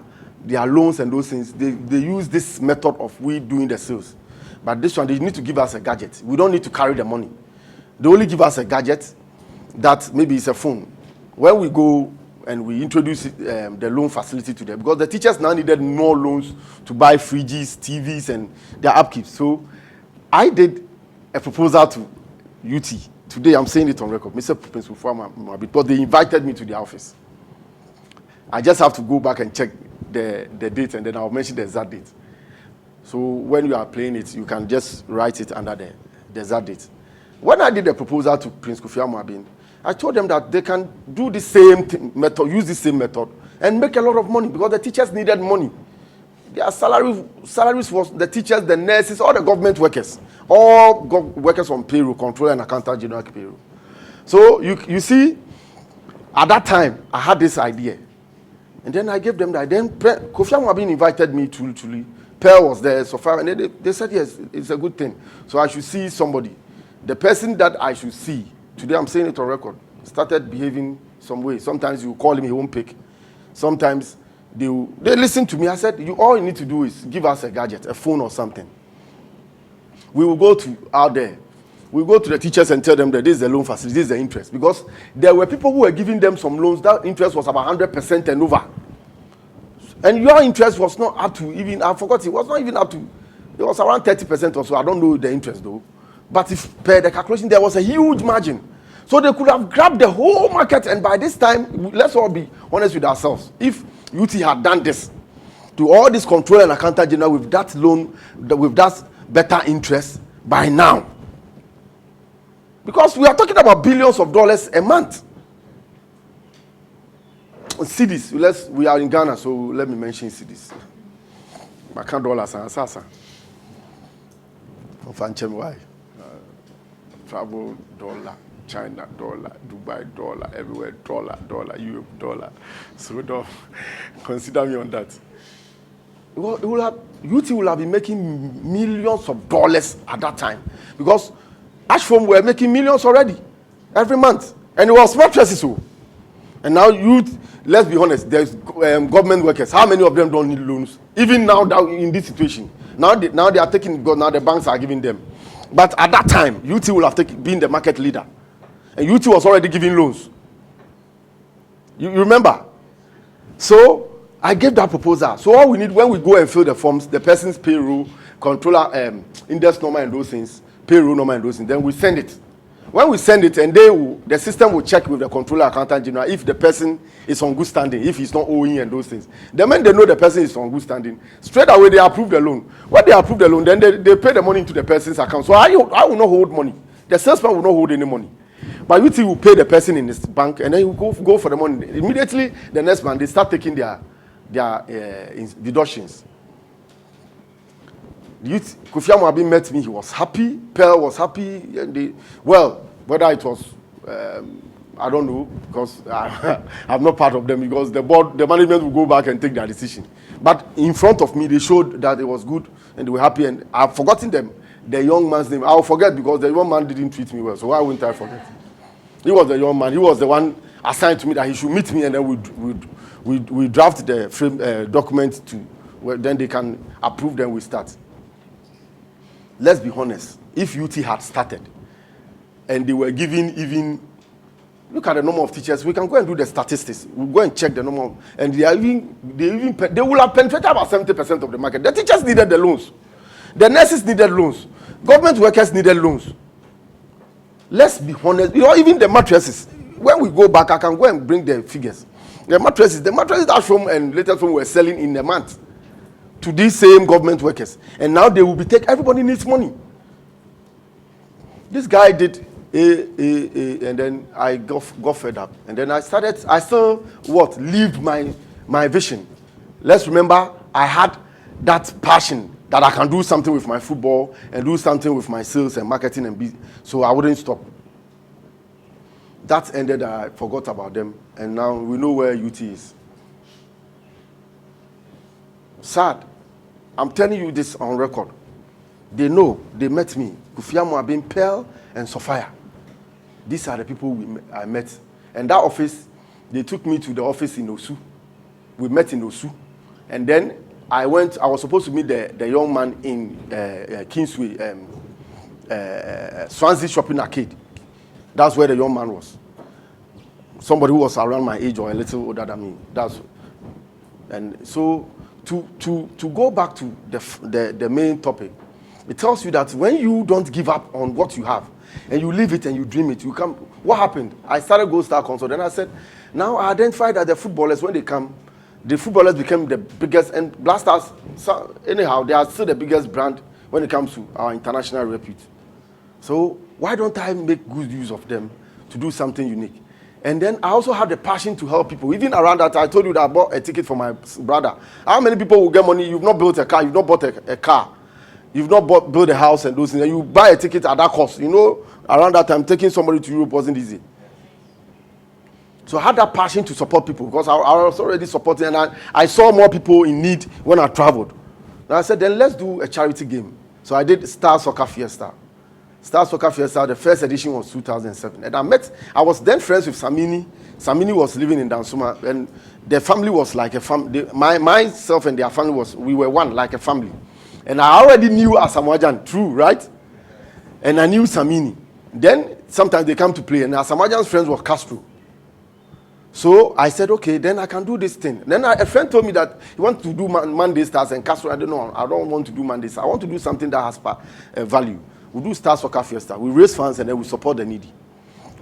loans and those things. They use this method of we doing the sales. But this one, they need to give us a gadget. We don't need to carry the money. They only give us a gadget that maybe it's a phone. When we go and we introduce the loan facility to them, because the teachers now needed more loans to buy fridges, TVs, and their upkeep. So I did a proposal to UT. Today, I'm saying it on record. Mr. Principal Farmer, because they invited me to the office. I just have to go back and check the date, and then I'll mention the exact date. So when you are playing it, you can just write it under the exact date. When I did the proposal to Prince Kofi Amuabin, I told them that they can do the same method, use the same method, and make a lot of money, because the teachers needed money. Their salaries was the teachers, the nurses, all the government workers, all workers on payroll, controller and accountant general payroll. So you see, at that time, I had this idea. And then I gave them that. Then Kofi Amuabin invited me to Pearl was there, so far, and they said, yes, it's a good thing. So I should see somebody. The person that I should see, today I'm saying it on record, started behaving some way. Sometimes you call him, he won't pick. Sometimes they listen to me. I said, all you need to do is give us a gadget, a phone or something. We will go out there. We go to the teachers and tell them that this is the loan facility, this is the interest. Because there were people who were giving them some loans, that interest was about 100% and over. And your interest was not up to even, I forgot, it was not even up to, it was around 30% or so. I don't know the interest though. But if per the calculation, there was a huge margin. So they could have grabbed the whole market. And by this time, let's all be honest with ourselves. If UT had done this to all this control and accountant general with that loan, with that better interest by now. Because we are talking about billions of dollars a month. Cities, we are in Ghana, so let me mention cities. Bakan dollars and sasa. Travel dollar, China dollar, Dubai dollar, everywhere dollar, Europe dollar. So don't consider me on that. UT will have been making millions of dollars at that time because Ashford were making millions already every month, and it was mattresses. And now youth, let's be honest, there's government workers. How many of them don't need loans? Even now that in this situation, now they are taking because now the banks are giving them. But at that time, UT will have been the market leader, and UT was already giving loans. You remember? So I gave that proposal. So all we need when we go and fill the forms, the person's payroll, controller, index number and those things, payroll number and those things, then we send it. When we send it, and the system will check with the controller accountant general if the person is on good standing, if he's not owing and those things. The moment they know the person is on good standing, straight away they approve the loan. When they approve the loan, then they pay the money into the person's account. So I will not hold money. The salesman will not hold any money. But UT will pay the person in his bank, and then you go for the money. Immediately, the next month, they start taking their deductions. Kofi Amabi met me, he was happy, Pearl was happy, and whether it was, I don't know, because I'm not part of them, because the management will go back and take their decision. But in front of me, they showed that it was good, and they were happy, and I've forgotten the young man's name. I'll forget because the young man didn't treat me well, so why wouldn't I forget? He was the young man, he was the one assigned to me that he should meet me, and then we draft the frame document then they can approve, then we start. Let's be honest, if UT had started and they were giving even, look at the number of teachers, we can go and do the statistics. We'll go and check the number, and they will have penetrated about 70% of the market. The teachers needed the loans. The nurses needed loans. Government workers needed loans. Let's be honest, even the mattresses, when we go back, I can go and bring the figures. The mattresses that from and later from were selling in a month to these same government workers, and now they will be everybody needs money. This guy did and then I got fed up, and then I still lived my vision. Let's remember, I had that passion that I can do something with my football and do something with my sales and marketing and business, so I wouldn't stop. That ended, I forgot about them, and now we know where UT is. Sad. I'm telling you this on record. They know, they met me. Kufiamu have been Pearl and Sophia. These are the people I met. And that office, they took me to the office in Osu. We met in Osu. And then I was supposed to meet the young man in Kingsway, Swansea Shopping Arcade. That's where the young man was. Somebody who was around my age or a little older than me. And so to go back to the main topic, it tells you that when you don't give up on what you have and you live it and you dream it, you come. What happened? I started Gold Star Consult. Then I said, now I identified that the footballers, when they come, the footballers became the biggest, and Black Stars, so anyhow, they are still the biggest brand when it comes to our international repute. So why don't I make good use of them to do something unique? And then I also have the passion to help people. Even around that, I told you that I bought a ticket for my brother. How many people will get money? You've not built a car. You've not bought a car. You've not built a house and those things. And you buy a ticket at that cost. You know, around that time, taking somebody to Europe wasn't easy. So I had that passion to support people because I was already supporting. And I saw more people in need when I traveled. And I said, then let's do a charity game. So I did Star Soccer Fiesta. Star Soccer Fiesta, the first edition was 2007. And I was then friends with Samini. Samini was living in Dansuma, and their family was like a family. Myself and their family we were one, like a family. And I already knew Asamoah, true, right? And I knew Samini. Then sometimes they come to play, and Asamoah's friends were Castro. So I said, okay, then I can do this thing. Then a friend told me that he wants to do Monday Stars, and Castro, I don't want to do Monday Stars. I want to do something that has value. We do Star Soccer Fiesta. We raise funds and then we support the needy.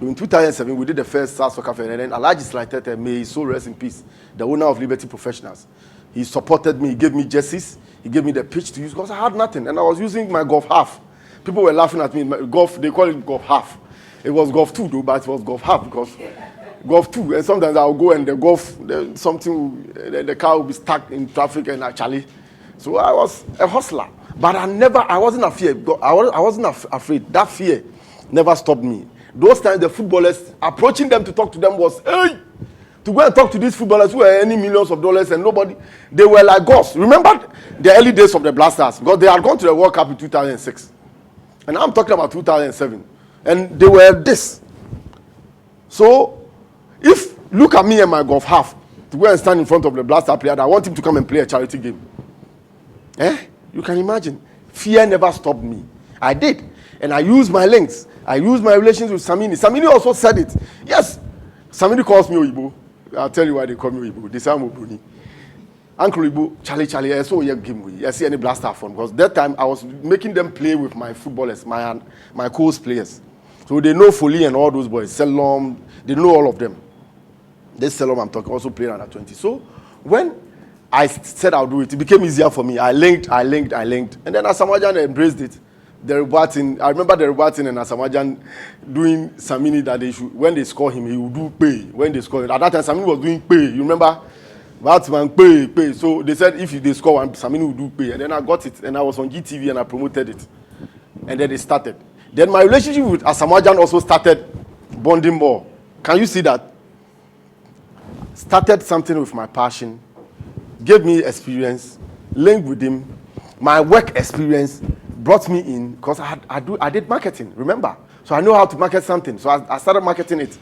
In 2007, we did the first Star Soccer Fiesta, and then Alhaji Elated, may his soul rest in peace, the owner of Liberty Professionals. He supported me. He gave me jerseys. He gave me the pitch to use because I had nothing, and I was using my golf half. People were laughing at me. Golf, they call it golf half. It was golf 2 though, but it was golf half because golf 2. And sometimes I'll go and the car will be stuck in traffic and actually. So I was a hustler. But I wasn't afraid. I wasn't afraid. That fear never stopped me. Those times the footballers approaching them to talk to them was, hey, to go and talk to these footballers who were earning millions of dollars and nobody, they were like ghosts. Remember the early days of the Blasters? Because they had gone to the World Cup in 2006. And now I'm talking about 2007. And they were this. So, if, look at me and my golf half, to go and stand in front of the Blaster player, I want him to come and play a charity game. You can imagine. Fear never stopped me. I did. And I used my links. I used my relations with Samini. Samini also said it. Yes. Samini calls me Oyibo. I'll tell you why they call me Oyibo. They say I'm Obruni. Uncle Oyibo, Charlie, I saw your game. I see any Blaster phone. Because that time I was making them play with my footballers, my course players. So they know Foley and all those boys. Selom, they know all of them. This Selom I'm talking also playing under 20. So when I said I'll do it, it became easier for me. I linked. And then Asamajan embraced it. I remember the Robertson and Asamajan doing Samini that they should, when they score him, he would do pay. When they score him. At that time, Samini was doing pay. You remember? Batsman, pay. So they said if they score one, Samini would do pay. And then I got it. And I was on GTV and I promoted it. And then it started. Then my relationship with Asamajan also started bonding more. Can you see that? Started something with my passion. Gave me experience. Linked with him. My work experience brought me in because I did marketing, remember? So I know how to market something. So I started marketing it.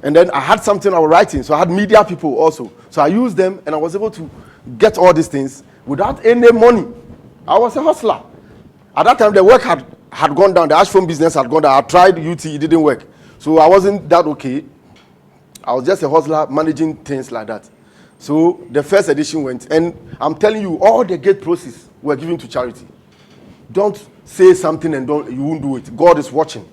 And then I had something I was writing. So I had media people also. So I used them and I was able to get all these things without any money. I was a hustler. At that time, the work had gone down. The ash phone business had gone down. I tried UT, it didn't work. So I wasn't that okay. I was just a hustler managing things like that. So the first edition went. And I'm telling you, all the gate proceeds were given to charity. Don't say something and you won't do it. God is watching.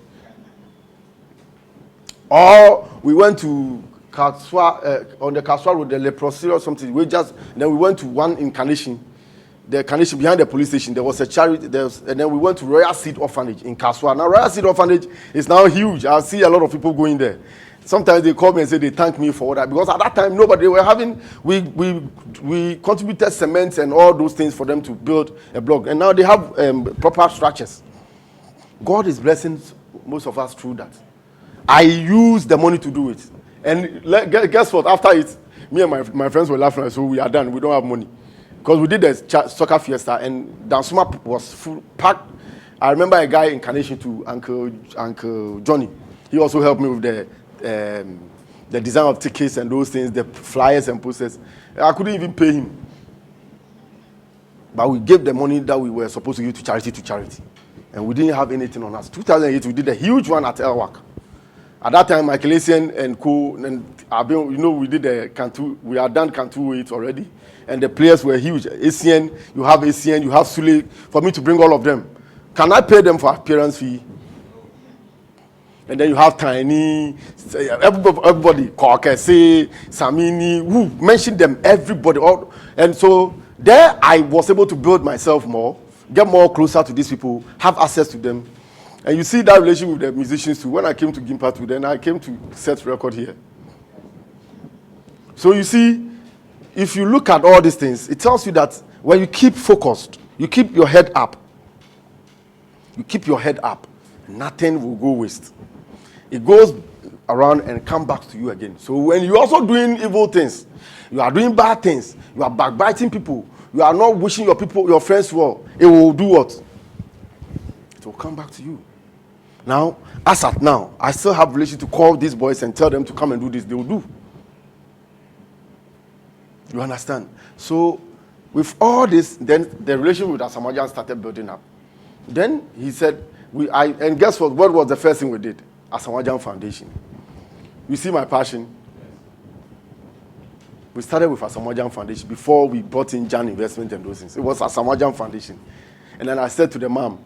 Or we went to Kaswa, on the Kaswa Road, the leprosy or something. Then we went to one incarnation. The incarnation behind the police station, there was a charity. And then we went to Royal Seed Orphanage in Kaswa. Now Royal Seed Orphanage is now huge. I see a lot of people going there. Sometimes they call me and say they thank me for that. Because at that time, they were having, we contributed cement and all those things for them to build a block. And now they have proper structures. God is blessing most of us through that. I use the money to do it. And guess what? After it, me and my friends were laughing. So we are done. We don't have money. Because we did the soccer fiesta and Dansuma was full packed. I remember a guy in Carnation to Uncle Johnny. He also helped me with the design of tickets and those things, the flyers and posters. I couldn't even pay him. But we gave the money that we were supposed to give to charity. And we didn't have anything on us. 2008, we did a huge one at Elwak. At that time, Michael Essien and co, and we did the Cantu, we had done Cantu 8 already. And the players were huge. Essien, you have Sule, for me to bring all of them. Can I pay them for appearance fee? And then you have Tiny, everybody, Kokese, Samini, who mentioned them, everybody. And so there I was able to build myself more, get more closer to these people, have access to them. And you see that relation with the musicians too. When I came to Gimpa, then I came to set record here. So you see, if you look at all these things, it tells you that when you keep focused, you keep your head up. You keep your head up, nothing will go waste. It goes around and come back to you again. So when you're also doing evil things, you are doing bad things, you are backbiting people, you are not wishing your friends well, it will do what? It will come back to you. Now, as at now, I still have relation to call these boys and tell them to come and do this. They will do. You understand? So, with all this, then the relation with Asamajan started building up. Then he said, and guess what? What was the first thing we did? Asamajan Foundation. You see my passion? We started with Asamajan Foundation before we brought in Jan Investment and those things. It was Asamajan Foundation. And then I said to the mom,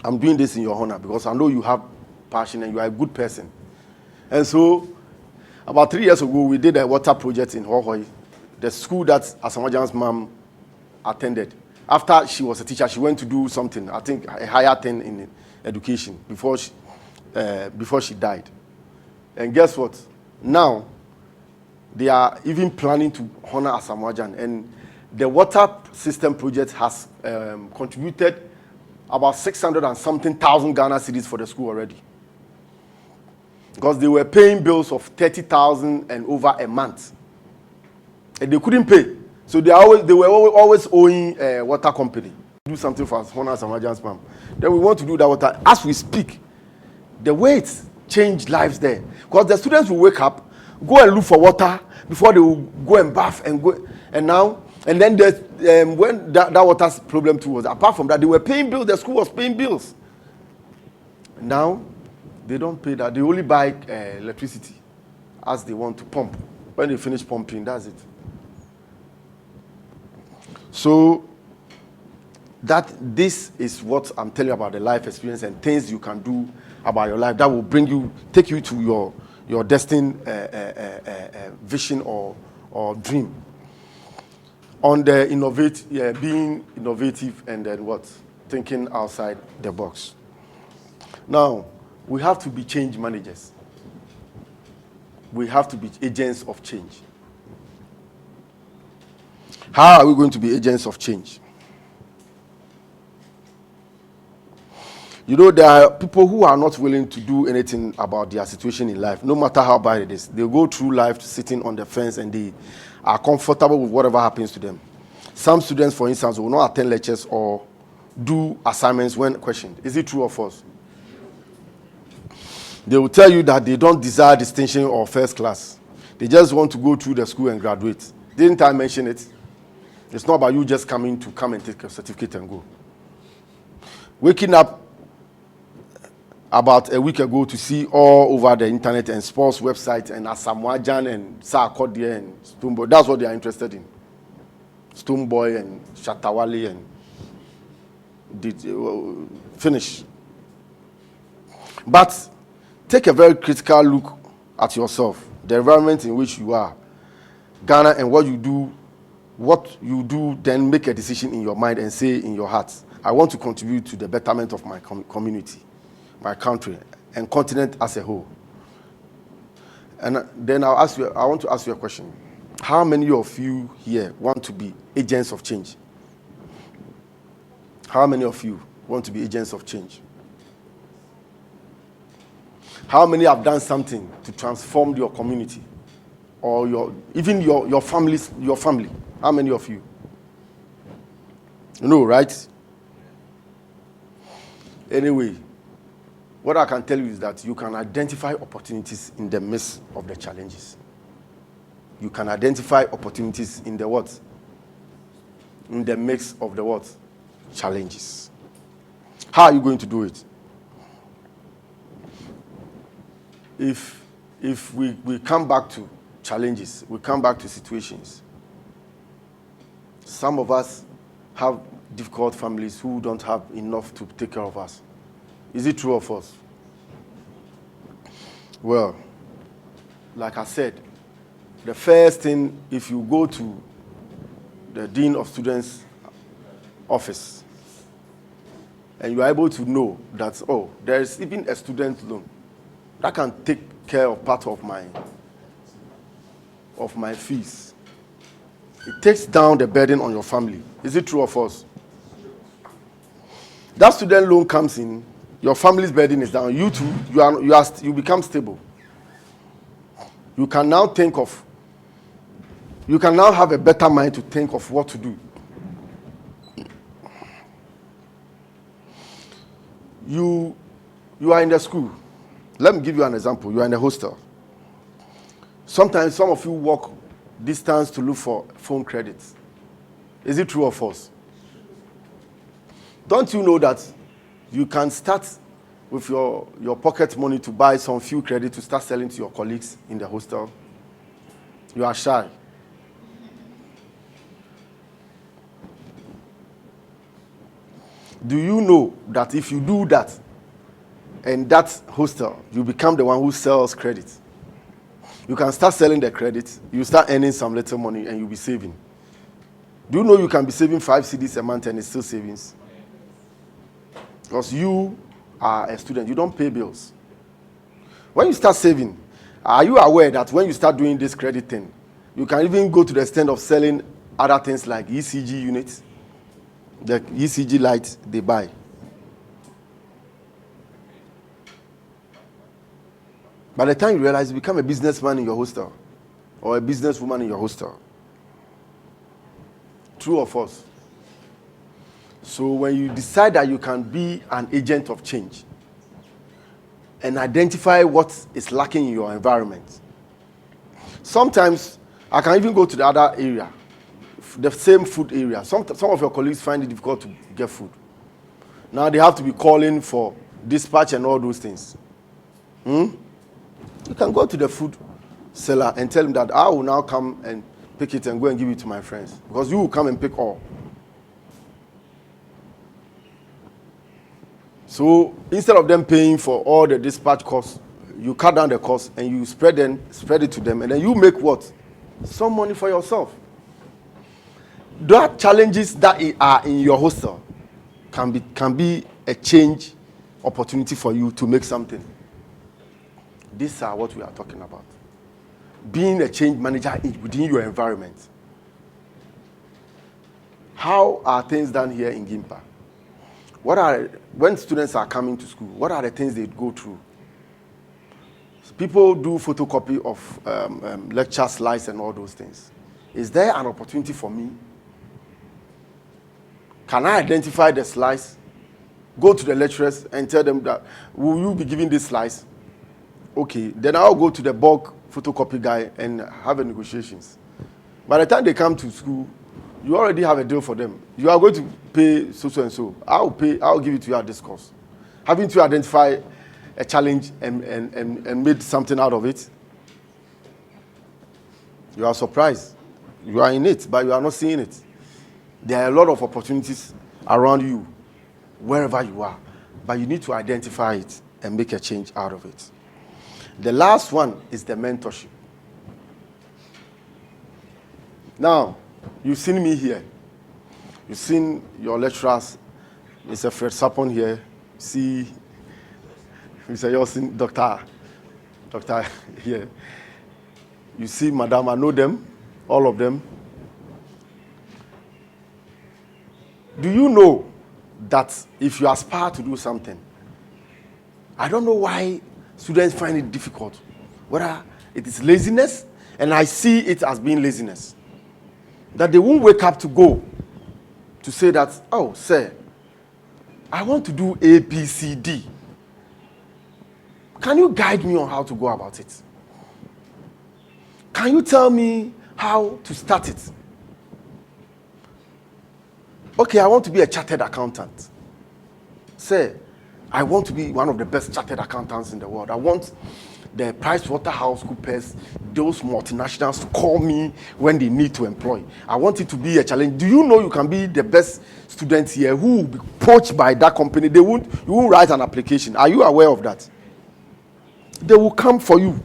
I'm doing this in your honor because I know you have passion and you are a good person. And so, about 3 years ago, we did a water project in Hohoi, the school that Asamajan's mom attended. After she was a teacher, she went to do something, I think a higher thing in education before she died. And guess what? Now, they are even planning to honor Asamajan. And the water system project has contributed about 600 and something thousand Ghana cedis for the school already. because they were paying bills of 30,000 and over a month, and they couldn't pay. So they were always owing water company. Do something for us, Honor and Emergency Pump. Then we want to do that water. As we speak, the way it's changed lives there. Because the students will wake up, go and look for water before they will go and bath and go. And then when that water problem too was, apart from that, they were paying bills. The school was paying bills. Now, they don't pay that. They only buy electricity as they want to pump. When they finish pumping, that's it. So, this is what I'm telling you about the life experience and things you can do about your life that will take you to your destined vision or dream. On the being innovative, and then what? Thinking outside the box. Now, we have to be change managers. We have to be agents of change. How are we going to be agents of change? You know, there are people who are not willing to do anything about their situation in life, no matter how bad it is. They go through life sitting on the fence and they are comfortable with whatever happens to them. Some students, for instance, will not attend lectures or do assignments when questioned. Is it true or false? They will tell you that they don't desire distinction or first class. They just want to go through the school and graduate. Didn't I mention it? It's not about you just coming to come and take a certificate and go. Waking up about a week ago to see all over the internet and sports websites and Asamoah and Sarkodie and Stoneboy. That's what they are interested in. Stoneboy and Shatawale and finish. But take a very critical look at yourself, the environment in which you are, Ghana, and what you do. What you do, then make a decision in your mind and say in your heart, I want to contribute to the betterment of my community, my country, and continent as a whole. And then I want to ask you a question. How many of you here want to be agents of change? How many of you want to be agents of change? How many have done something to transform your community or your family? How many of you? No, right? Anyway, what I can tell you is that you can identify opportunities in the midst of the challenges. You can identify opportunities in the what? In the mix of the what? Challenges. How are you going to do it? If we come back to challenges, we come back to situations. Some of us have difficult families who don't have enough to take care of us. Is it true or false? Well, like I said, the first thing, if you go to the Dean of Students' office and you are able to know that, oh, there is even a student loan that can take care of part of my fees. It takes down the burden on your family. Is it true or false? That student loan comes in, your family's burden is down. You too, you become stable. You can now have a better mind to think of what to do. You are in the school. Let me give you an example. You are in a hostel. Sometimes some of you walk distance to look for phone credits. Is it true or false? Don't you know that you can start with your pocket money to buy some few credit to start selling to your colleagues in the hostel? You are shy. Do you know that if you do that, in that hostel, you become the one who sells credit? You can start selling the credit, you start earning some little money, and you'll be saving. Do you know you can be saving 5 cedis a month and it's still savings? Because you are a student, you don't pay bills. When you start saving, are you aware that when you start doing this credit thing, you can even go to the extent of selling other things like ECG units, the ECG lights they buy. By the time you realize, you become a businessman in your hostel or a businesswoman in your hostel. True or false? So when you decide that you can be an agent of change and identify what is lacking in your environment, sometimes I can even go to the other area, the same food area. Some of your colleagues find it difficult to get food. Now they have to be calling for dispatch and all those things. You can go to the food seller and tell him that I will now come and pick it and go and give it to my friends, because you will come and pick all. So instead of them paying for all the dispatch costs, you cut down the cost and you spread it to them, and then you make what? Some money for yourself. That challenges that are in your hostel can be a change opportunity for you to make something. These are what we are talking about. Being a change manager within your environment. How are things done here in Gimpa? When students are coming to school, what are the things they go through? So people do photocopy of lecture slides and all those things. Is there an opportunity for me? Can I identify the slides, go to the lecturers and tell them that, will you be giving these slides? Okay, then I'll go to the bulk photocopy guy and have a negotiations. By the time they come to school, you already have a deal for them. You are going to pay so and so. I'll give it to you at this cost. Having to identify a challenge and made something out of it. You are surprised. You are in it, but you are not seeing it. There are a lot of opportunities around you, wherever you are, but you need to identify it and make a change out of it. The last one is the mentorship. Now, you've seen me here. You've seen your lecturers. Mr. Fred Sapon here. See Mr. Yosin, Doctor here. You see Madam, I know them, all of them. Do you know that if you aspire to do something, I don't know why students find it difficult, whether it is laziness, and I see it as being laziness, that they won't wake up to go to say that, oh, sir, I want to do A, B, C, D. Can you guide me on how to go about it? Can you tell me how to start it? Okay, I want to be a chartered accountant. Say, I want to be one of the best chartered accountants in the world. I want the PricewaterhouseCoopers, those multinationals, to call me when they need to employ. I want it to be a challenge. Do you know you can be the best student here who will be poached by that company? You won't write an application. Are you aware of that? They will come for you.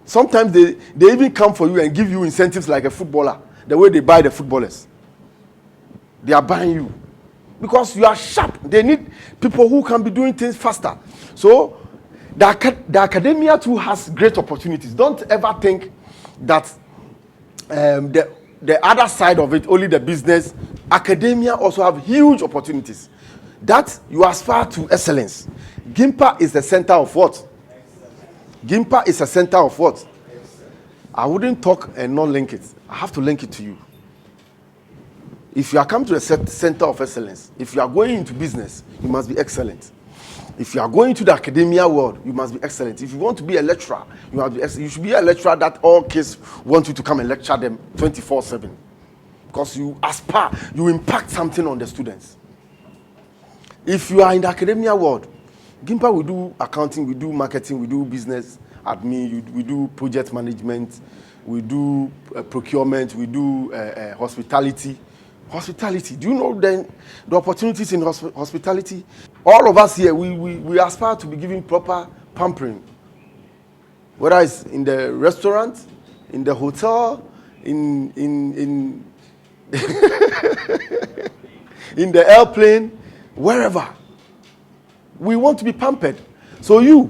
Sometimes they even come for you and give you incentives like a footballer, the way they buy the footballers. They are buying you because you are sharp. They need people who can be doing things faster. So the academia too has great opportunities. Don't ever think that the other side of it, only the business. Academia also have huge opportunities. That you aspire to excellence. Gimpa is the center of what? Gimpa is a center of what? I wouldn't talk and not link it. I have to link it to you. If you are come to the center of excellence, if you are going into business, you must be excellent. If you are going to the academia world, you must be excellent. If you want to be a lecturer, you must be excellent. You should be a lecturer that all kids want you to come and lecture them 24/7. Because you aspire, you impact something on the students. If you are in the academia world, Gimpa will do accounting, we do marketing, we do business admin, we do project management, we do procurement, we do hospitality. Hospitality. Do you know then the opportunities in hospitality? All of us here, we aspire to be given proper pampering. Whether it's in the restaurant, in the hotel, in in the airplane, wherever. We want to be pampered. So you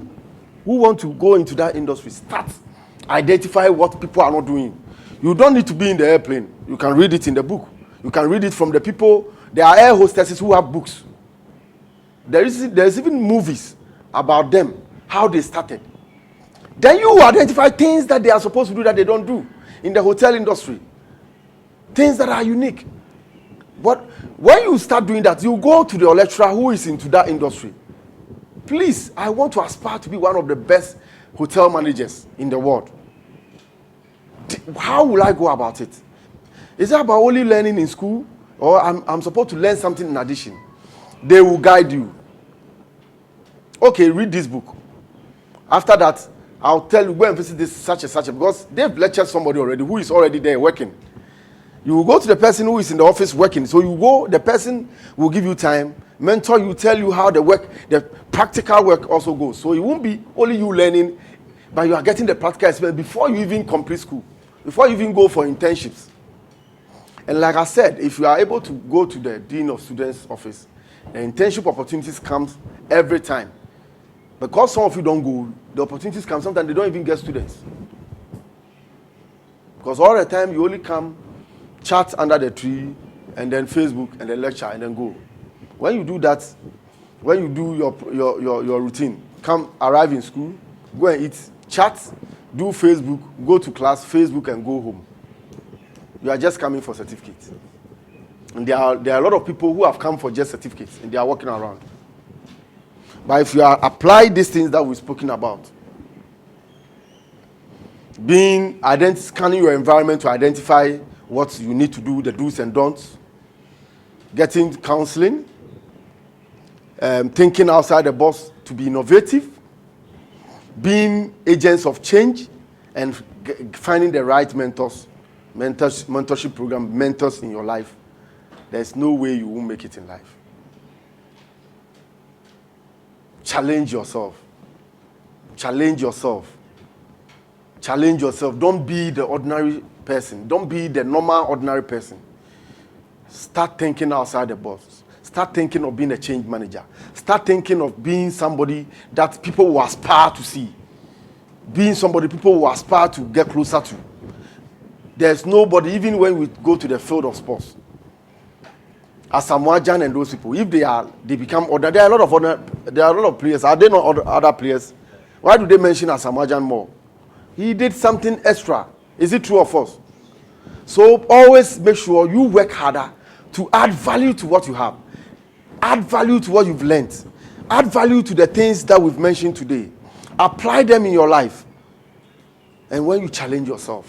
who want to go into that industry, start identify what people are not doing. You don't need to be in the airplane. You can read it in the book. You can read it from the people. There are air hostesses who have books. There's even movies about them, how they started. Then you identify things that they are supposed to do that they don't do in the hotel industry. Things that are unique. But when you start doing that, you go to the lecturer who is into that industry. Please, I want to aspire to be one of the best hotel managers in the world. How will I go about it? Is it about only learning in school? Or I'm supposed to learn something in addition? They will guide you. Okay, read this book. After that, I'll tell you, go and visit this such and such, because they've lectured somebody already who is already there working. You will go to the person who is in the office working. So you go, the person will give you time, mentor you, tell you how the work, the practical work also goes. So it won't be only you learning, but you are getting the practical experience before you even complete school, before you even go for internships. And like I said, if you are able to go to the Dean of Students office, the internship opportunities comes every time. Because some of you don't go, the opportunities come, sometimes they don't even get students. Because all the time you only come, chat under the tree, and then Facebook, and then lecture, and then go. When you do that, when you do your routine, arrive in school, go and eat, chat, do Facebook, go to class, Facebook, and go home. You are just coming for certificates. And there are a lot of people who have come for just certificates, and they are walking around. But if you apply these things that we've spoken about, scanning your environment to identify what you need to do, the do's and don'ts, getting counseling, thinking outside the box to be innovative, being agents of change, and finding the right mentorship program, mentors in your life, there's no way you won't make it in life. Challenge yourself. Challenge yourself. Challenge yourself. Don't be the ordinary person. Don't be the normal, ordinary person. Start thinking outside the box. Start thinking of being a change manager. Start thinking of being somebody that people will aspire to see. Being somebody people will aspire to get closer to. There's nobody, even when we go to the field of sports, as Samuajan and those people, if they become other, there are a lot of players. Are there not other players? Why do they mention Samuajan more? He did something extra. Is it true or false? So always make sure you work harder to add value to what you have. Add value to what you've learned. Add value to the things that we've mentioned today. Apply them in your life. And when you challenge yourself,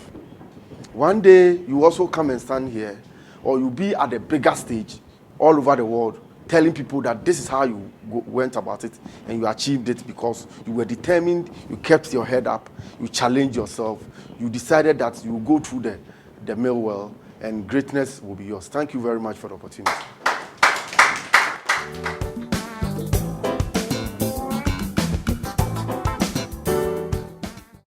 one day you also come and stand here, or you'll be at a bigger stage all over the world, telling people that this is how you went about it, and you achieved it because you were determined, you kept your head up, you challenged yourself, you decided that you will go through the mill well, and greatness will be yours. Thank you very much for the opportunity.